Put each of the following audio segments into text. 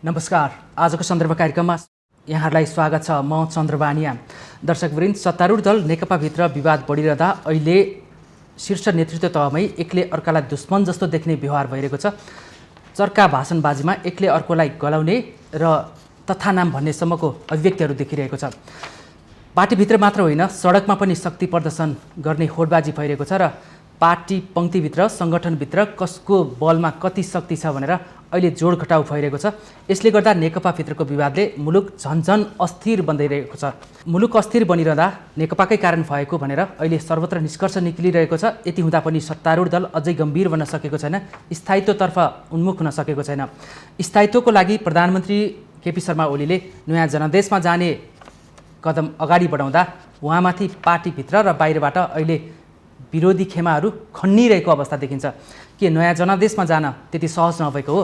नमस्कार। आजको सन्दर्भ कार्यक्रममा यहाँहरूलाई स्वागत छ। म चन्द्रबानिया। दर्शकवृन्द, सत्तारूढ दल नेकपाभित्र विवाद बढिरहँदा अहिले शीर्ष नेतृत्व तहमै एकले अर्कालाई दुश्मन जस्तो देख्ने व्यवहार भइरहेको छ। चर्का भाषणबाजीमा एकले अर्कोलाई गलाउने र तथानाम भन्नेसम्मको अभिव्यक्तिहरू देखिरहेको छ। पार्टीभित्र मात्र होइन, सडकमा पनि शक्ति प्रदर्शन गर्ने होडबाजी भइरहेको छ र पार्टी पङ्क्तिभित्र सङ्गठनभित्र कसको बलमा कति शक्ति छ भनेर अहिले जोड घटाउ भइरहेको छ। यसले गर्दा नेकपाभित्रको विवादले मुलुक झन्झन अस्थिर बन्दैरहेको छ। मुलुक अस्थिर बनिरहँदा नेकपाकै कारण भएको भनेर अहिले सर्वत्र निष्कर्ष निक्लिरहेको छ। यति हुँदा पनि सत्तारूढ दल अझै गम्भीर बन्न सकेको छैन, स्थायित्वतर्फ उन्मुख हुन सकेको छैन। स्थायित्वको लागि प्रधानमन्त्री केपी शर्मा ओलीले नयाँ जनादेशमा जाने कदम अगाडि बढाउँदा उहाँमाथि पार्टीभित्र र बाहिरबाट अहिले विरोधी खेमाहरू खन्निरहेको अवस्था देखिन्छ। के नयाँ जनादेशमा जान त्यति सहज नभएको हो?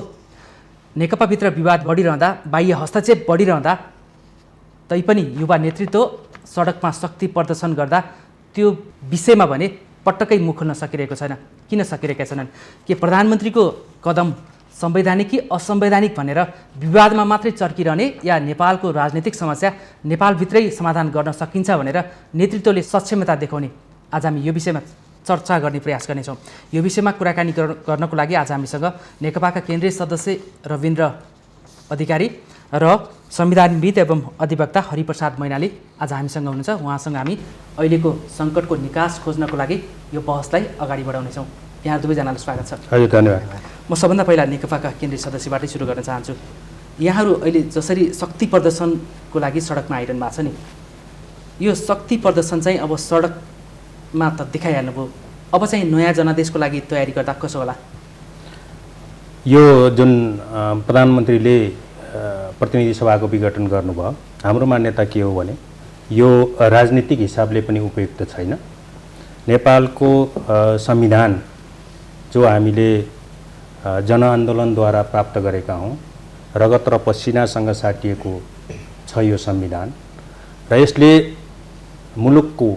नेकपाभित्र विवाद बढिरहँदा, बाह्य हस्तक्षेप बढिरहँदा तैपनि युवा नेतृत्व सडकमा शक्ति प्रदर्शन गर्दा त्यो विषयमा भने पटक्कै मुख खोल्न सकिरहेको छैन। किन सकिरहेका छैनन्? के प्रधानमन्त्रीको कदम संवैधानिक कि असंवैधानिक भनेर विवादमा मात्रै चर्किरहने या नेपालको राजनीतिक समस्या नेपालभित्रै समाधान गर्न सकिन्छ भनेर नेतृत्वले सक्षमता देखाउने? आज हामी यो विषयमा चर्चा गर्ने प्रयास गर्नेछौँ। यो विषयमा कुराकानी गर्नको लागि आज हामीसँग नेकपाका केन्द्रीय सदस्य रविन्द्र अधिकारी र संविधानविद एवं अधिवक्ता हरिप्रसाद मैनाली आज हामीसँग हुनुहुन्छ। उहाँसँग हामी अहिलेको सङ्कटको निकास खोज्नको लागि यो बहसलाई अगाडि बढाउनेछौँ। यहाँ दुवैजनालाई स्वागत छ। हजुर, धन्यवाद। म सबभन्दा पहिला नेकपाका केन्द्रीय सदस्यबाटै सुरु गर्न चाहन्छु। यहाँहरू अहिले जसरी शक्ति प्रदर्शनको लागि सडकमा आइरहनु भएको छ नि, यो शक्ति प्रदर्शन चाहिँ अब सडकमा त देखाइहाल्नुभयो, अब चाहिँ नयाँ जनादेशको लागि तयारी गर्दा कसो होला? यो जुन प्रधानमन्त्रीले प्रतिनिधि सभाको विघटन गर्नुभयो, हाम्रो मान्यता के हो भने यो राजनीतिक हिसाबले पनि उपयुक्त छैन। नेपालको संविधान जो हामीले जनआन्दोलनद्वारा प्राप्त गरेका हौँ, रगत र पसिनासँग साटिएको छ यो संविधान र यसले मुलुकको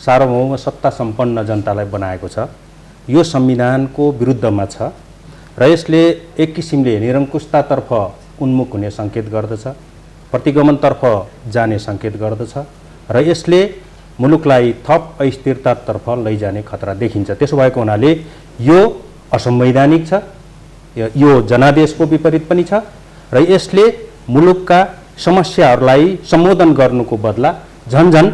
सार्वभौम सत्ता सम्पन्न जनतालाई बनाएको छ। यो संविधानको विरुद्धमा छ र यसले एक किसिमले निरङ्कुशतातर्फ उन्मुख हुने सङ्केत गर्दछ, प्रतिगमनतर्फ जाने सङ्केत गर्दछ र यसले मुलुकलाई थप अस्थिरतातर्फ लैजाने खतरा देखिन्छ। त्यसो भएको हुनाले यो असंवैधानिक छ, यो जनादेशको विपरीत पनि छ र यसले मुलुकका समस्याहरूलाई सम्बोधन गर्नुको बदला झन्झन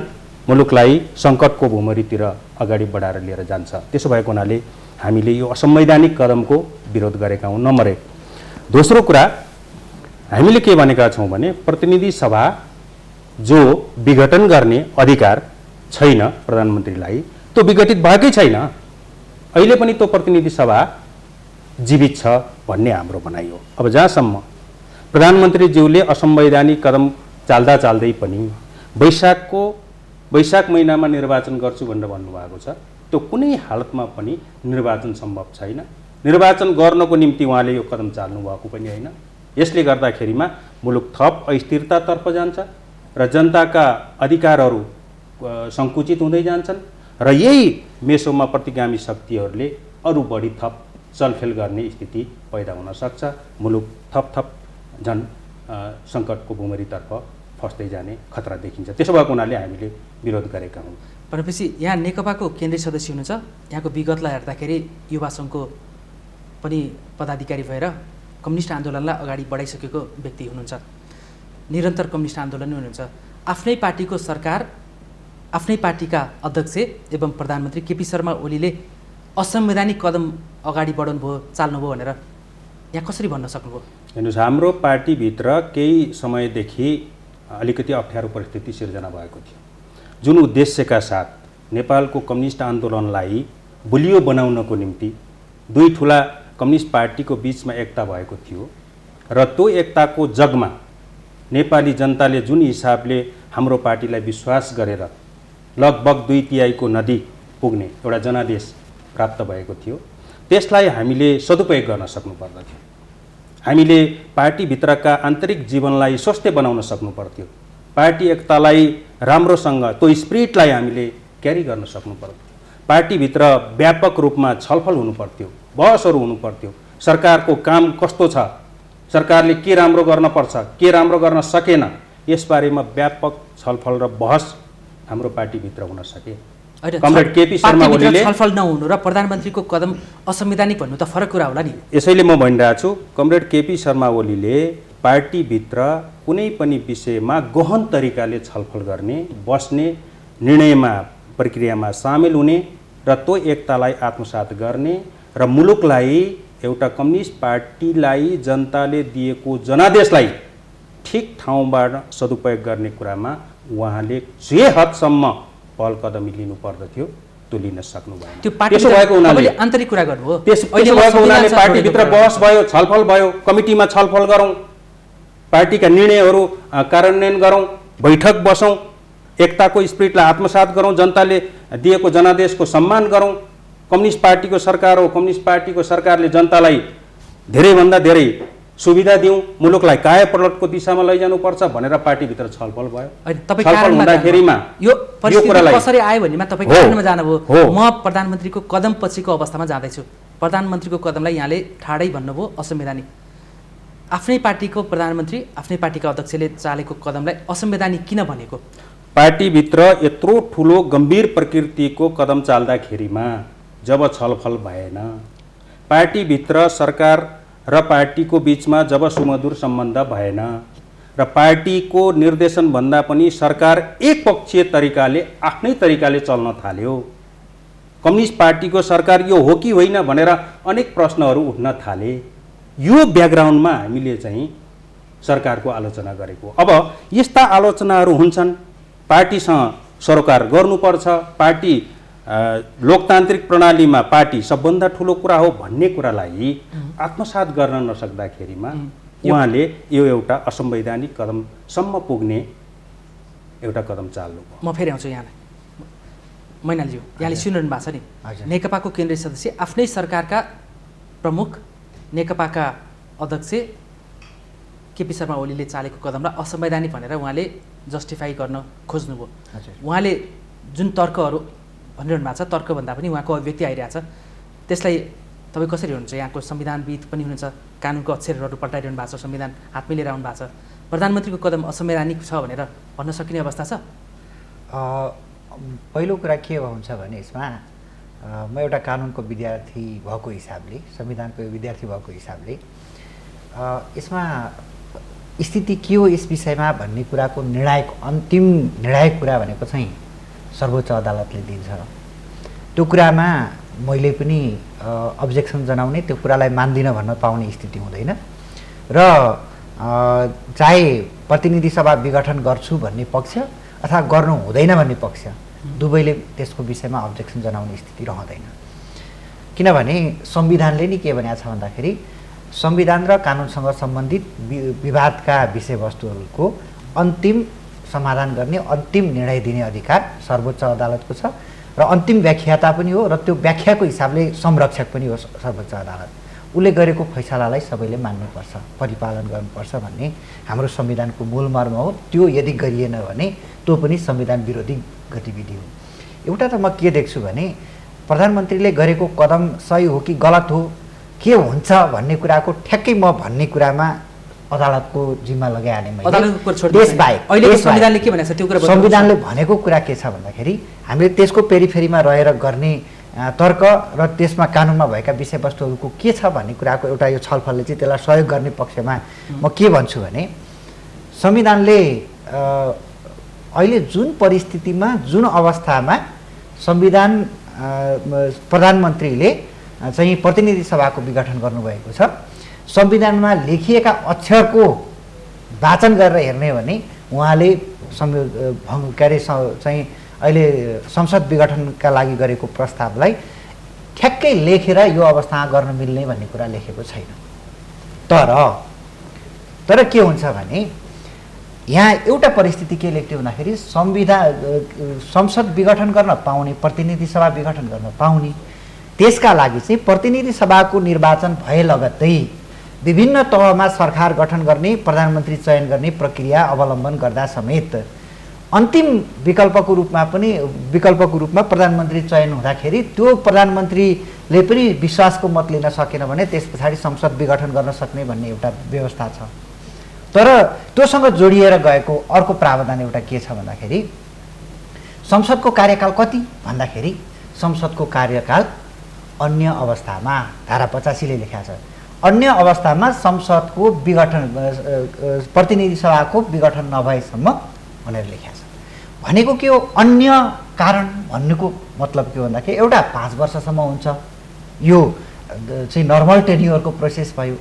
मुलुकलाई सङ्कटको भुमरीतिर अगाडि बढाएर लिएर जान्छ। त्यसो भएको हुनाले हामीले यो असंवैधानिक कदमको विरोध गरेका हौँ, नम्बर 1। दोस्रो कुरा, हामीले के भनेका छौँ भने प्रतिनिधि सभा जो विघटन गर्ने अधिकार छैन प्रधानमन्त्रीलाई, त्यो विघटित भएकै छैन। अहिले पनि त्यो प्रतिनिधि सभा जीवित छ भन्ने हाम्रो भनाइ हो। अब जहाँसम्म प्रधानमन्त्रीज्यूले असंवैधानिक कदम चाल्दा चाल्दै पनि वैशाख महिनामा निर्वाचन गर्छु भनेर भन्नुभएको छ, त्यो कुनै हालतमा पनि निर्वाचन सम्भव छैन। निर्वाचन गर्नको निम्ति उहाँले यो कदम चाल्नु भएको पनि होइन। यसले गर्दाखेरिमा मुलुक थप अस्थिरतातर्फ जान्छ र जनताका अधिकारहरू सङ्कुचित हुँदै जान्छन् र यही मेसोमा प्रतिगामी शक्तिहरूले अरू बढी थप चलखेल गर्ने स्थिति पैदा हुन सक्छ। मुलुक थप झन् सङ्कटको भुमरीतर्फ फस्दै जाने खतरा देखिन्छ। त्यसो भएको हुनाले हामीले विरोध गरेका हौँ। भनेपछि यहाँ नेकपाको केन्द्रीय सदस्य हुनुहुन्छ, यहाँको विगतलाई हेर्दाखेरि युवा सङ्घको पनि पदाधिकारी भएर कम्युनिस्ट आन्दोलनलाई अगाडि बढाइसकेको व्यक्ति हुनुहुन्छ, निरन्तर कम्युनिस्ट आन्दोलन हुनुहुन्छ। आफ्नै पार्टीको सरकार, आफ्नै पार्टीका अध्यक्ष एवं प्रधानमन्त्री केपी शर्मा ओलीले असंवैधानिक कदम अगाडि बढाउनुभयो, चाल्नुभयो भनेर यहाँ कसरी भन्न सक्नुभयो? हेर्नुहोस्, हाम्रो पार्टीभित्र केही समयदेखि अलिकति अप्ठ्यारो परिस्थिति सिर्जना भएको थियो। जुन उद्देश्यका साथ नेपालको कम्युनिस्ट आन्दोलनलाई बलियो बनाउनको निम्ति दुई ठुला कम्युनिस्ट पार्टीको बीचमा एकता भएको थियो र त्यो एकताको जगमा नेपाली जनताले जुन हिसाबले हाम्रो पार्टीलाई विश्वास गरेर लगभग 2/3 नदी पुग्ने एउटा जनादेश प्राप्त भएको थियो, त्यसलाई हामीले सदुपयोग गर्न सक्नुपर्दथ्यो। हामीले पार्टीभित्रका आन्तरिक जीवनलाई स्वस्थ बनाउन सक्नु पर्थ्यो। पार्टी एकतालाई राम्रोसँग त्यो स्पिरिटलाई हामीले क्यारी गर्न सक्नु पर्थ्यो। पार्टीभित्र व्यापक रूपमा छलफल हुनु पर्थ्यो, बहसहरू हुनु पर्थ्यो। सरकारको काम कस्तो छ सरकारले के राम्रो गर्न पर्छ, के राम्रो गर्न सकेन, यसबारेमा व्यापक छलफल र बहस हाम्रो पार्टीभित्र हुन सके। कमरेड केपी शर्मा ओलीले छलफल नहुनु र प्रधानमन्त्रीको कदम असंवैधानिक भन्नु त फरक कुरा होला नि। यसैले म भनिरहेको छु, कमरेड केपी शर्मा ओलीले पार्टीभित्र कुनै पनि विषयमा गहन तरिकाले छलफल गर्ने, बस्ने, निर्णयमा प्रक्रियामा सामेल हुने र त्यो एकतालाई आत्मसात गर्ने र मुलुकलाई एउटा कम्युनिस्ट पार्टीलाई जनताले दिएको जनादेशलाई ठिक ठाउँबाट सदुपयोग गर्ने कुरामा उहाँले जे हदसम्म पहल कदमी लिनु पर्दथ्यो त्यो लिन सक्नु भएन। त्यसो भएको हुनाले आन्तरिक कुरा गर्नु हो। त्यसो भएको हुनाले पार्टीभित्र बहस भयो, छलफल भयो, कमिटीमा छलफल गरौँ, पार्टीका निर्णयहरू कार्यान्वयन गरौँ, बैठक बसौँ, एकताको स्पिरिटलाई आत्मसात गरौँ, जनताले दिएको जनादेशको सम्मान गरौँ। कम्युनिस्ट पार्टीको सरकार हो, कम्युनिस्ट पार्टीको सरकारले जनतालाई धेरैभन्दा धेरै सुविधा दिउँ, मुलुकलाई कायापलटको दिशामा लैजानुपर्छ भनेर पार्टीभित्र छलफल भयो। छलफल हुँदाखेरिमा यो परिस्थिति कसरी आयो भन्नेमा तपाईँ कारणमा जानुभयो। म प्रधानमन्त्रीको कदम पछिको अवस्थामा जाँदैछु। प्रधानमन्त्रीको कदमलाई यहाँले ठाडै भन्नुभयो असंवैधानिक। आफ्नै पार्टीको प्रधानमन्त्री, आफ्नै पार्टीका अध्यक्षले चालेको कदमलाई असंवैधानिक किन भनेको? पार्टीभित्र यत्रो ठुलो गम्भीर प्रकृतिको कदम चाल्दाखेरिमा जब छलफल भएन, पार्टीभित्र सरकार र पार्टीको बिचमा जब सुमधुर सम्बन्ध भएन र पार्टीको निर्देशनभन्दा पनि सरकार एकपक्षीय तरिकाले आफ्नै तरिकाले चल्न थाल्यो, कम्युनिस्ट पार्टीको सरकार यो हो कि होइन भनेर अनेक प्रश्नहरू उठ्न थाले। यो ब्याकग्राउन्डमा हामीले चाहिँ सरकारको आलोचना गरेको। अब यस्ता आलोचनाहरू हुन्छन्, पार्टीसँग सरोकार गर्नुपर्छ, पार्टी लोकतान्त्रिक प्रणालीमा पार्टी सबभन्दा ठुलो कुरा हो भन्ने कुरालाई आत्मसात गर्न नसक्दाखेरिमा उहाँले यो एउटा असंवैधानिक कदमसम्म पुग्ने एउटा कदम चाल्नु। म फेरि आउँछु यहाँलाई। मैनालज्यू, यहाँले सुनिरहनु भएको छ नि, नेकपाको केन्द्रीय सदस्य, आफ्नै सरकारका प्रमुख, नेकपाका अध्यक्ष केपी शर्मा ओलीले चालेको कदमलाई असंवैधानिक भनेर उहाँले जस्टिफाई गर्न खोज्नुभयो। उहाँले जुन तर्कहरू भनिरहनु भएको छ, तर्कभन्दा पनि उहाँको अभिव्यक्ति आइरहेछ, त्यसलाई तपाईँ कसरी हेर्नुहुन्छ? यहाँको संविधानविद पनि हुनुहुन्छ, कानुनको अक्षरहरू पल्टाइरहनु भएको छ, संविधान हातमै लिएर आउनु भएको छ। प्रधानमन्त्रीको कदम असंवैधानिक छ भनेर भन्न सकिने अवस्था छ? पहिलो कुरा के हुन्छ भने यसमा म एउटा कानुनको विद्यार्थी भएको हिसाबले, संविधानको विद्यार्थी भएको हिसाबले यसमा स्थिति के हो यस विषयमा भन्ने कुराको अन्तिम निर्णायक कुरा भनेको चाहिँ सर्वोच्च अदालतले दिन्छ। त्यो कुरामा मैले पनि अब्जेक्सन जनाउने, त्यो कुरालाई मान्दिनँ भन्न पाउने स्थिति हुँदैन र चाहे प्रतिनिधि सभा विघटन गर्छु भन्ने पक्ष अथवा गर्नु हुँदैन भन्ने पक्ष दुवैले त्यसको विषयमा अब्जेक्सन जनाउने स्थिति रहँदैन। किनभने संविधानले नि के भनेको छ भन्दाखेरि संविधान र कानुनसँग सम्बन्धित विवादका विषयवस्तुहरूको अन्तिम समाधान गर्ने, अन्तिम निर्णय दिने अधिकार सर्वोच्च अदालतको छ र अन्तिम व्याख्याता पनि हो र त्यो व्याख्याको हिसाबले संरक्षक पनि हो सर्वोच्च अदालत। उसले गरेको फैसलालाई सबैले मान्नुपर्छ, परिपालन गर्नुपर्छ भन्ने हाम्रो संविधानको मूल मर्म हो। त्यो यदि गरिएन भने त्यो पनि संविधान विरोधी गतिविधि हो। एउटा त म के देख्छु भने प्रधानमन्त्रीले गरेको कदम सही हो कि गलत हो, के हुन्छ भन्ने कुराको ठ्याक्कै म भन्ने कुरामा अदालतको जिम्मा लगाइहालेँ मैले। संविधानले के भनेको छ त्यो कुरा? संविधानले भनेको कुरा के छ भन्दाखेरि हामीले त्यसको पेरिफेरीमा रहेर गर्ने तर्क र त्यसमा कानुनमा भएका विषयवस्तुहरूको के छ भन्ने कुराको एउटा यो छलफलले चाहिँ त्यसलाई सहयोग गर्ने पक्षमा म के भन्छु भने संविधानले अहिले जुन परिस्थितिमा, जुन अवस्थामा संविधान प्रधानमन्त्रीले चाहिँ प्रतिनिधि सभाको विघटन गर्नुभएको छ, संविधानमा लेखिएका अक्षरको वाचन गरेर हेर्ने भने उहाँले चाहिँ अहिले संसद विघटनका लागि गरेको प्रस्तावलाई ठ्याक्कै लेखेर यो अवस्थामा गर्न मिल्ने भन्ने कुरा लेखेको छैन। तर के हुन्छ भने यहाँ एउटा परिस्थिति के लेख्थ्यो भन्दाखेरि संसद विघटन गर्न पाउने, प्रतिनिधि सभा विघटन गर्न पाउने, त्यसका लागि चाहिँ प्रतिनिधि सभाको निर्वाचन भए लगत्तै विभिन्न तहमा सरकार गठन गर्ने, प्रधानमन्त्री चयन गर्ने प्रक्रिया अवलम्बन गर्दा समेत अन्तिम विकल्पको रूपमा प्रधानमन्त्री चयन हुँदाखेरि त्यो प्रधानमन्त्रीले पनि विश्वासको मत लिन सकेन भने त्यस पछाडि संसद विघटन गर्न सक्ने भन्ने एउटा व्यवस्था छ। तर त्योसँग जोडिएर गएको अर्को प्रावधान एउटा के छ भन्दाखेरि संसदको कार्यकाल कति भन्दाखेरि संसदको कार्यकाल अन्य अवस्थामा धारा 85 ले लेखा छ, अन्य अवस्थामा संसदको विघटन प्रतिनिधि सभाको विघटन नभएसम्म भनेर लेखा छ। भनेको के हो अन्य कारण भन्नुको मतलब के हो भन्दाखेरि एउटा 5 वर्षसम्म हुन्छ, यो चाहिँ नर्मल टेन्युअरको प्रोसेस भयो।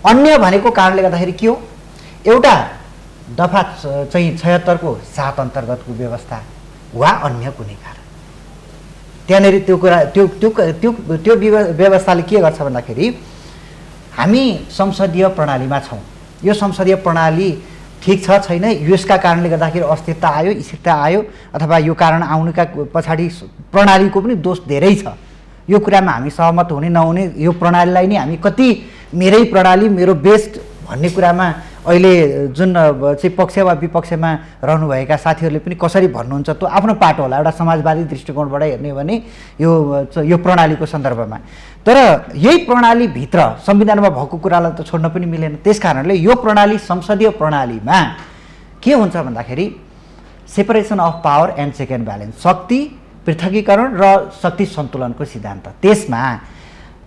अन्य भनेको कारणले गर्दाखेरि के हो, एउटा दफा चाहिँ 76 को 7 अन्तर्गतको व्यवस्था वा अन्य कुनै कारण। त्यहाँनिर त्यो कुरा त्यो व्यवस्थाले के गर्छ भन्दाखेरि हामी संसदीय प्रणालीमा छौँ, यो संसदीय प्रणाली ठिक छ छैन, यसका कारणले गर्दाखेरि अस्थिरता आयो, स्थिरता आयो अथवा यो कारण आउनुका पछाडि प्रणालीको पनि दोष धेरै छ। यो कुरामा हामी सहमत हुने नहुने, यो प्रणालीलाई नै हामी कति मेरै प्रणाली मेरो बेस्ट भन्ने कुरामा अहिले जुन चाहिँ पक्ष वा विपक्षमा रहनुभएका साथीहरूले पनि कसरी भन्नुहुन्छ त्यो आफ्नो पाटो होला, एउटा समाजवादी दृष्टिकोणबाट हेर्ने भने यो प्रणालीको सन्दर्भमा। तर यही प्रणालीभित्र संविधानमा भएको कुरालाई त छोड्न पनि मिलेन। त्यस कारणले यो प्रणाली संसदीय प्रणालीमा के हुन्छ भन्दाखेरि separation of power and check and balance, शक्ति पृथकीकरण र शक्ति सन्तुलनको सिद्धान्त। त्यसमा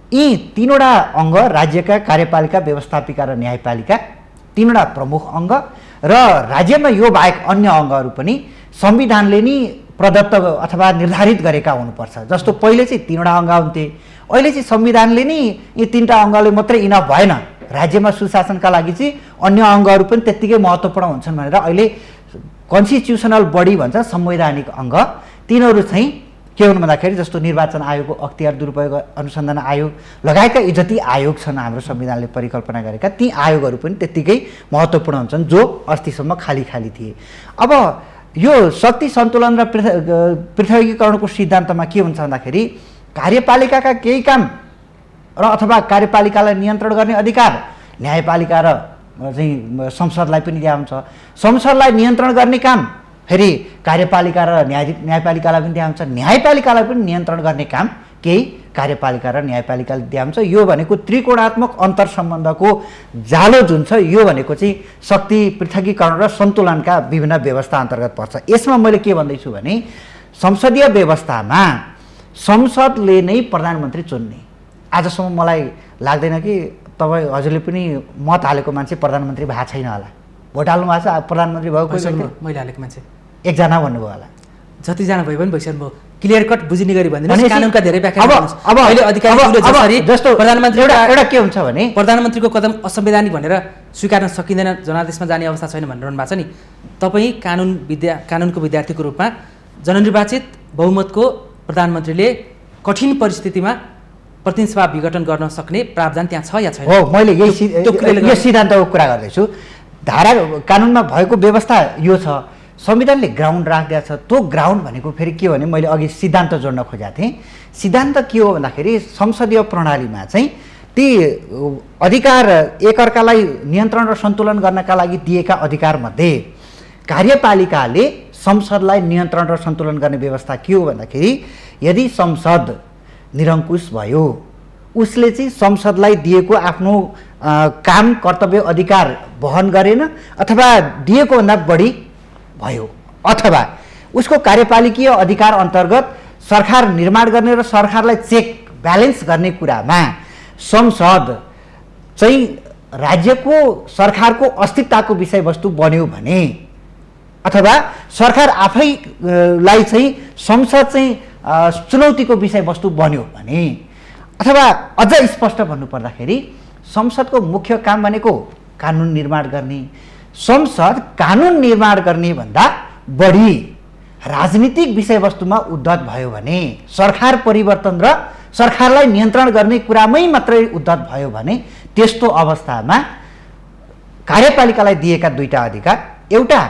यी तीनवटा अङ्ग राज्यका कार्यपालिका, व्यवस्थापिका र न्यायपालिका, तीनवटा प्रमुख अङ्ग र राज्यमा यो बाहेक अन्य अङ्गहरू पनि संविधानले नै प्रदत्त अथवा निर्धारित गरेका हुनुपर्छ। जस्तो पहिले चाहिँ तीनवटा अङ्ग हुन्थे, अहिले चाहिँ संविधानले नै यी तीनवटा अङ्गले मात्रै इनफ भएन, राज्यमा सुशासनका लागि चाहिँ अन्य अङ्गहरू पनि त्यत्तिकै महत्त्वपूर्ण हुन्छन् भनेर अहिले कन्स्टिट्युसनल बडी भन्छ, संवैधानिक अङ्ग, तिनीहरू चाहिँ के हुनु भन्दाखेरि जस्तो निर्वाचन आयोगको अख्तियार दुरुपयोग अनुसन्धान आयोग लगायतका यी जति आयोग छन् हाम्रो संविधानले परिकल्पना गरेका, ती आयोगहरू पनि त्यत्तिकै महत्त्वपूर्ण हुन्छन् जो अस्तिसम्म खाली खाली थिए। अब यो शक्ति सन्तुलन र पृथकीकरणको सिद्धान्तमा के हुन्छ भन्दाखेरि कार्यपालिकाका केही काम र अथवा कार्यपालिकालाई नियन्त्रण गर्ने अधिकार न्यायपालिका र चाहिँ संसदलाई पनि दिया हुन्छ। संसदलाई नियन्त्रण गर्ने काम फेरि कार्यपालिका र न्यायपालिकालाई पनि दिया हुन्छ, न्यायपालिकालाई पनि नियन्त्रण गर्ने काम केही कार्यपालिका र न्यायपालिकाले दिया हुन्छ। यो भनेको त्रिकोणात्मक अन्तर सम्बन्धको जालो जुन छ, यो भनेको चाहिँ शक्ति पृथकीकरण र सन्तुलनका विभिन्न व्यवस्था अन्तर्गत पर्छ। यसमा मैले के भन्दैछु भने संसदीय व्यवस्थामा संसदले नै प्रधानमन्त्री चुन्ने। आजसम्म मलाई लाग्दैन कि तपाईँ हजुरले पनि मत हालेको मान्छे प्रधानमन्त्री भएको छैन होला, भोट हाल्नु भएको छ प्रधानमन्त्री भएको मैले हालेको मान्छे एकजना भन्नुभयो होला, जतिजना भयो पनि भइसक्नु भयो। क्लियर कट बुझिने गरी भनिदिनुहोस्, भनेपछि कानुनका धेरै व्याख्या गर्नुहोस्। अब अहिले अधिकारीहरूले जसरी जस्तो प्रधानमन्त्री एउटा के हुन्छ भने प्रधानमन्त्रीको कदम असंवैधानिक भनेर स्वीकार्न सकिँदैन, जनादेशमा जाने अवस्था छैन भनिरहनु भएको छ नि, तपाईँ कानुनको विद्यार्थीको रूपमा जननिर्वाचित बहुमतको प्रधानमन्त्रीले कठिन परिस्थितिमा प्रतिनिधि सभा विघटन गर्न सक्ने प्रावधान त्यहाँ छ या छैन? हो, मैले यो सिद्धान्तको कुरा गर्दैछु। धारा कानुनमा भएको व्यवस्था यो छ, संविधानले ग्राउन्ड राखिदिएको छ। त्यो ग्राउन्ड भनेको फेरि के हो भने मैले अघि सिद्धान्त जोड्न खोजेको थिएँ। सिद्धान्त के हो भन्दाखेरि संसदीय प्रणालीमा चाहिँ ती अधिकार एकअर्कालाई नियन्त्रण र सन्तुलन गर्नका लागि दिएका अधिकारमध्ये कार्यपालिकाले संसदलाई नियन्त्रण र सन्तुलन गर्ने व्यवस्था के हो भन्दाखेरि यदि संसद निरङ्कुश भयो, उसले चाहिँ संसदलाई दिएको आफ्नो काम कर्तव्य अधिकार वहन गरेन अथवा दिएको भन्दा बढी भयो, अथवा उसको कार्यपालिकीय अधिकार अन्तर्गत सरकार निर्माण गर्ने र सरकारलाई चेक ब्यालेन्स गर्ने कुरामा संसद चाहिँ राज्यको सरकारको अस्तित्वको विषयवस्तु बन्यो भने अथवा सरकार आफैलाई चाहिँ संसद चाहिँ चुनौतीको विषयवस्तु बन्यो भने, अथवा अझ स्पष्ट भन्नुपर्दाखेरि संसदको मुख्य काम भनेको कानुन निर्माण गर्ने, संसद कानुन निर्माण गर्ने भन्दा बढी राजनीतिक विषयवस्तुमा उद्धत भयो भने, सरकार परिवर्तन र सरकारलाई नियन्त्रण गर्ने कुरामै मात्रै उद्धत भयो भने त्यस्तो अवस्थामा कार्यपालिकालाई दिएका दुईटा अधिकार, एउटा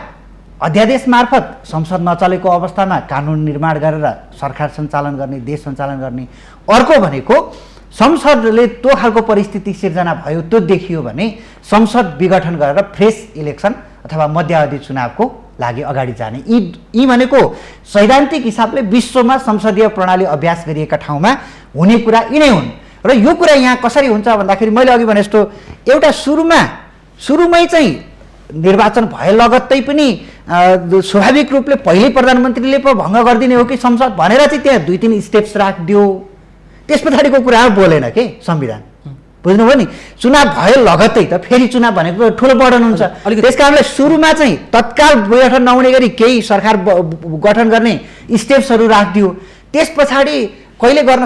अध्यादेश मार्फत संसद नचलेको अवस्थामा कानुन निर्माण गरेर सरकार सञ्चालन गर्ने, देश सञ्चालन गर्ने, अर्को भनेको संसदले त्यो खालको परिस्थिति सिर्जना भयो त्यो देखियो भने संसद विघटन गरेर फ्रेस इलेक्सन अथवा मध्यावधि चुनावको लागि अगाडि जाने यी भनेको सैद्धान्तिक हिसाबले विश्वमा संसदीय प्रणाली अभ्यास गरिएका ठाउँमा हुने कुरा यिनै हुन् र यो कुरा यहाँ कसरी हुन्छ भन्दाखेरि मैले अघि भने जस्तो एउटा सुरुमै चाहिँ निर्वाचन भए लगत्तै पनि स्वाभाविक रूपले पहिले प्रधानमन्त्रीले पो भङ्ग गरिदिने हो कि संसद भनेर चाहिँ त्यहाँ 2-3 स्टेप्स राखिदियो त्यस पछाडिको कुरा बोलेन के संविधान बुझ्नुभयो नि चुनाव भयो लगत्तै त फेरि चुनाव भनेको ठुलो बर्डन हुन्छ त्यस कारणले सुरुमा चाहिँ तत्काल गठन नहुने गरी केही सरकार गठन गर्ने स्टेप्सहरू राखिदियो त्यस पछाडि कहिले गर्न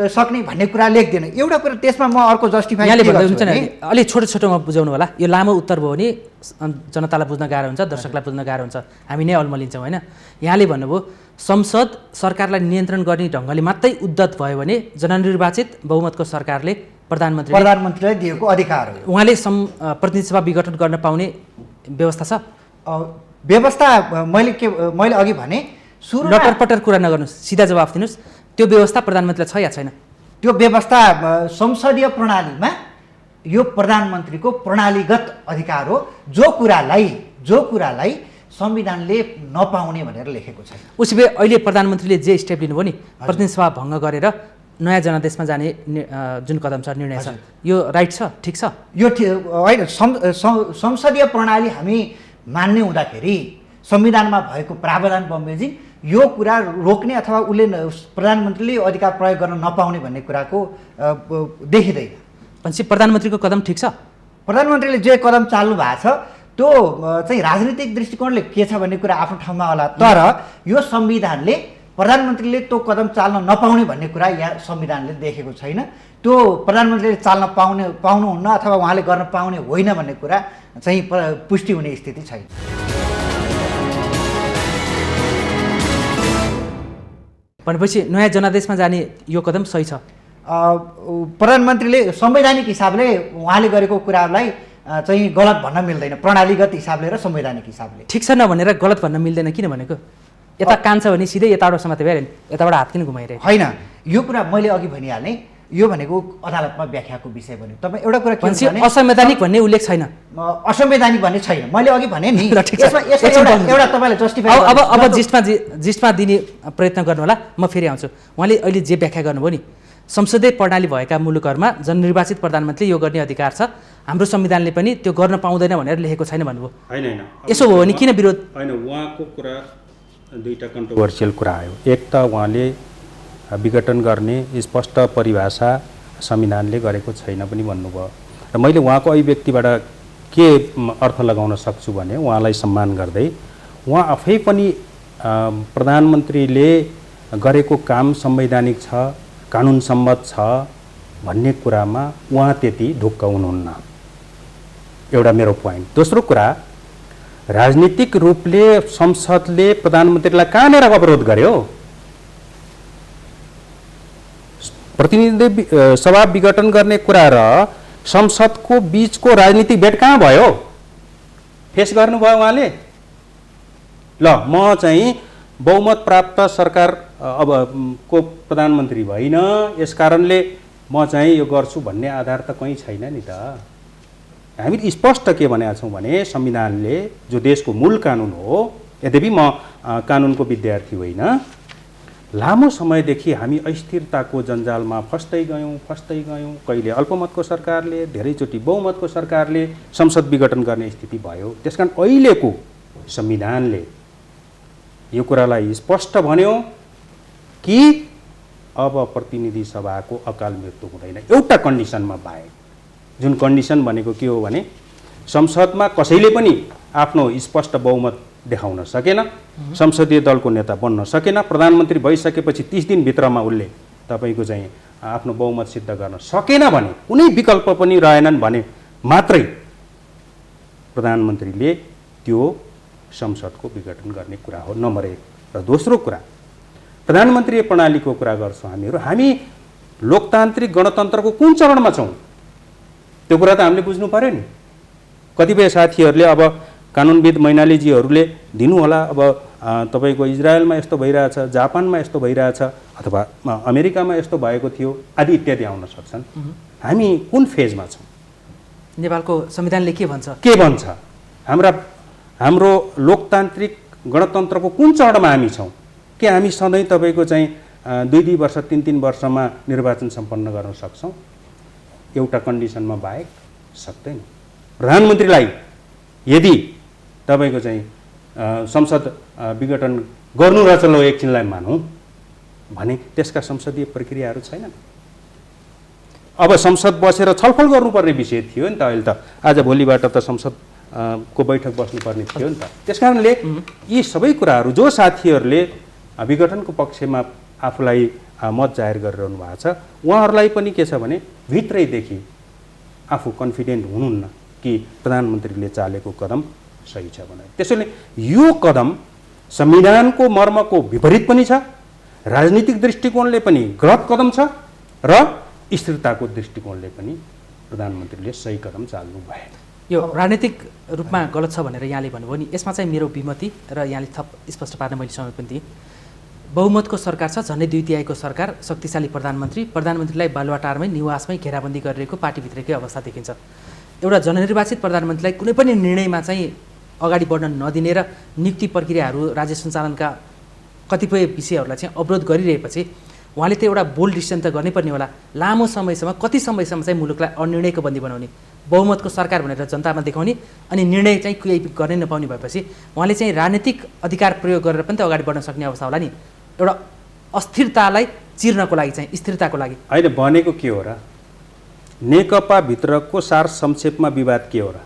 सक्ने भन्ने कुरा लेख्दैन एउटा कुरा त्यसमा म अर्को जस्टिफाई यहाँले भन्दै हुन्छ नि अलि छोटो छोटोमा बुझाउनु होला यो लामो उत्तर भयो भने जनतालाई बुझ्न गाह्रो हुन्छ दर्शकलाई बुझ्न गाह्रो हुन्छ हामी नै अल्मलिन्छौँ होइन यहाँले भन्नुभयो संसद सरकारलाई नियन्त्रण गर्ने ढङ्गले मात्रै उद्धत भयो भने जननिर्वाचित बहुमतको सरकारले प्रधानमन्त्रीलाई दिएको अधिकार हो उहाँले प्रतिनिधि सभा विघटन गर्न पाउने व्यवस्था छ व्यवस्था मैले अघि भने लटरपटर कुरा नगर्नुहोस् सिधा जवाफ दिनुहोस् त्यो व्यवस्था प्रधानमन्त्रीलाई छ या छैन त्यो व्यवस्था संसदीय प्रणालीमा यो प्रधानमन्त्रीको प्रणालीगत अधिकार हो जो कुरालाई संविधानले नपाउने भनेर लेखेको छैन उसो भए अहिले प्रधानमन्त्रीले जे स्टेप लिनुभयो नि प्रतिनिधि सभा भङ्ग गरेर नयाँ जनादेशमा जाने जुन कदम छ निर्णय छ यो राइट छ ठिक छ यो होइन संसदीय प्रणाली हामी मान्ने हुँदाखेरि संविधानमा भएको प्रावधान बमोजिम यो कुरा रोक्ने अथवा उसले प्रधानमन्त्रीले अधिकार प्रयोग गर्न नपाउने भन्ने कुराको देखिँदैन भनेपछि प्रधानमन्त्रीको कदम ठिक छ प्रधानमन्त्रीले जे कदम चाल्नु भएको छ त्यो चाहिँ राजनीतिक दृष्टिकोणले के छ भन्ने कुरा आफ्नो ठाउँमा होला तर यो संविधानले प्रधानमन्त्रीले त्यो कदम चाल्न नपाउने भन्ने कुरा यहाँ संविधानले देखेको छैन त्यो प्रधानमन्त्रीले चाल्न पाउनुहुन्न अथवा उहाँले गर्न पाउने होइन भन्ने कुरा चाहिँ पुष्टि हुने स्थिति छैन भनेपछि नयाँ जनादेशमा जाने यो कदम सही छ प्रधानमन्त्रीले संवैधानिक हिसाबले उहाँले गरेको कुरालाई चाहिँ गलत भन्न मिल्दैन प्रणालीगत हिसाबले र संवैधानिक हिसाबले ठिक छ नभनेर गलत भन्न मिल्दैन किन भनेको यता कान छ भने सिधै यताबाट समाते भइहाल्यो नि यताबाट हात किन घुमाइरहे होइन यो कुरा मैले अघि भनिहालेँ यो भनेको अदालतमा व्याख्याको विषय बन्यो तपाईँ एउटा कुरा के भने असंवैधानिक भन्ने उल्लेख छैन असंवैधानिक भन्ने छैन मैले अघि भने नि एउटा तपाईँले जस्टिफाई अब जिस्टमा दिने प्रयत्न गर्नु होला म फेरि आउँछु उहाँले अहिले जे व्याख्या गर्नुभयो नि संसदीय प्रणाली भएका मुलुकहरूमा जननिर्वाचित प्रधानमन्त्री यो गर्ने अधिकार छ हाम्रो संविधानले पनि त्यो गर्न पाउँदैन भनेर लेखेको छैन भन्नुभयो होइन यसो भयो भने किन विरोध होइन उहाँको कुरा दुईटा कन्ट्रोभर्सियल कुरा आयो एक त उहाँले विघटन गर्ने स्पष्ट परिभाषा संविधानले गरेको छैन पनि भन्नुभयो र मैले उहाँको अभिव्यक्तिबाट के अर्थ लगाउन सक्छु भने उहाँलाई सम्मान गर्दै उहाँ आफै पनि प्रधानमन्त्रीले गरेको काम संवैधानिक छ कानुन सम्मत छ भन्ने कुरामा उहाँ त्यति ढुक्क हुनुहुन्न एउटा मेरो पोइन्ट दोस्रो कुरा राजनीतिक रूपले संसदले प्रधानमन्त्रीलाई कहाँनिर अवरोध गर्यो प्रतिनिधि सभा विघटन गर्ने कुरा र संसदको बीचको राजनीतिक भेट कहाँ भयो फेस गर्नुभयो उहाँले ल म चाहिँ बहुमत प्राप्त सरकार अब को प्रधानमन्त्री भइन यसकारणले म चाहिँ यो गर्छु भन्ने आधार त कहीँ छैन नि त हामी स्पष्ट के भनेका छौँ भने संविधानले जो देशको मूल कानुन हो यद्यपि म कानुनको विद्यार्थी होइन लामो समयदेखि हामी अस्थिरताको जन्जालमा फस्दै गयौँ कहिले अल्पमतको सरकारले धेरैचोटि बहुमतको सरकारले संसद विघटन गर्ने स्थिति भयो त्यसकारण अहिलेको संविधानले यो कुरालाई स्पष्ट भन्यो कि अब प्रतिनिधि सभाको अकाल मृत्यु हुँदैन एउटा कन्डिसनमा बाहेक जुन कन्डिसन भनेको के हो भने संसदमा कसैले पनि आफ्नो स्पष्ट बहुमत देखाउन सकेन संसदीय दलको नेता बन्न सकेन प्रधानमन्त्री भइसकेपछि 30 दिनभित्रमा उसले तपाईँको चाहिँ आफ्नो बहुमत सिद्ध गर्न सकेन भने कुनै विकल्प पनि रहेनन् भने मात्रै प्रधानमन्त्रीले त्यो संसदको विघटन गर्ने कुरा हो नम्बर 1 र दोस्रो कुरा प्रधानमन्त्री प्रणालीको कुरा गर्छौँ हामी लोकतान्त्रिक गणतन्त्रको कुन चरणमा छौँ त्यो कुरा त हामीले बुझ्नु पर्यो नि कतिपय साथीहरूले अब कानुनविद मैनालीजीहरूले दिनु होला अब तपाईँको इजरायलमा यस्तो भइरहेछ जापानमा यस्तो भइरहेछ अथवा अमेरिकामा यस्तो भएको थियो आदि इत्यादि आउन सक्छन् हामी कुन फेजमा छौँ नेपालको संविधानले के भन्छ हाम्रो लोकतान्त्रिक गणतन्त्रको कुन चरणमा हामी छौँ? के हामी सधैँ तपाईँको चाहिँ 2-2 वर्ष 3-3 वर्षमा निर्वाचन सम्पन्न गर्न सक्छौँ? एउटा कन्डिसनमा बाहेक सक्दैन। प्रधानमन्त्रीलाई यदि तपाईँको चाहिँ संसद विघटन गर्नु र चलो एकछिनलाई मानौँ भने त्यसका संसदीय प्रक्रियाहरू छैनन्। अब संसद बसेर छलफल गर्नुपर्ने विषय थियो नि त। अहिले त आज भोलिबाट त संसद को बैठक बस्नुपर्ने थियो नि त। त्यसकारणले यी सबै कुराहरू जो साथीहरूले विघटनको पक्षमा आफूलाई मत जाहेर गरिरहनु भएको छ उहाँहरूलाई पनि के छ भने भित्रैदेखि आफू कन्फिडेन्ट हुनुहुन्न कि प्रधानमन्त्रीले चालेको कदम सही छ भनेर। त्यसैले यो कदम संविधानको मर्मको विपरीत पनि छ, राजनीतिक दृष्टिकोणले पनि गलत कदम छ र स्थिरताको दृष्टिकोणले पनि प्रधानमन्त्रीले सही कदम चाल्नु भएन। यो राजनीतिक रूपमा गलत छ भनेर यहाँले भन्नुभयो नि, यसमा चाहिँ मेरो विमति र यहाँले थप स्पष्ट पार्न मैले समय पनि दिएँ। बहुमतको सरकार छ, झन्डै 2/3 सरकार, शक्तिशाली प्रधानमन्त्रीलाई बालुवाटारमै निवासमै घेराबन्दी गरिरहेको पार्टीभित्रकै अवस्था देखिन्छ। एउटा जननिर्वाचित प्रधानमन्त्रीलाई कुनै पनि निर्णयमा चाहिँ अगाडि बढ्न नदिने र नियुक्ति प्रक्रियाहरू राज्य सञ्चालनका कतिपय विषयहरूलाई चाहिँ अवरोध गरिरहेपछि उहाँले त एउटा बोल्ड डिसिसन त गर्नै पर्ने होला। लामो समयसम्म कति समयसम्म चाहिँ मुलुकलाई अनिर्णयको बन्दी बनाउने, बहुमतको सरकार भनेर जनतामा देखाउने अनि निर्णय चाहिँ केही गर्नै नपाउने भएपछि उहाँले चाहिँ राजनीतिक अधिकार प्रयोग गरेर पनि त अगाडि बढ्न सक्ने अवस्था होला नि। एउटा अस्थिरतालाई चिर्नको लागि चाहिँ स्थिरताको लागि होइन भनेको के हो र? नेकपा भित्रको सार संक्षेपमा विवाद के हो र?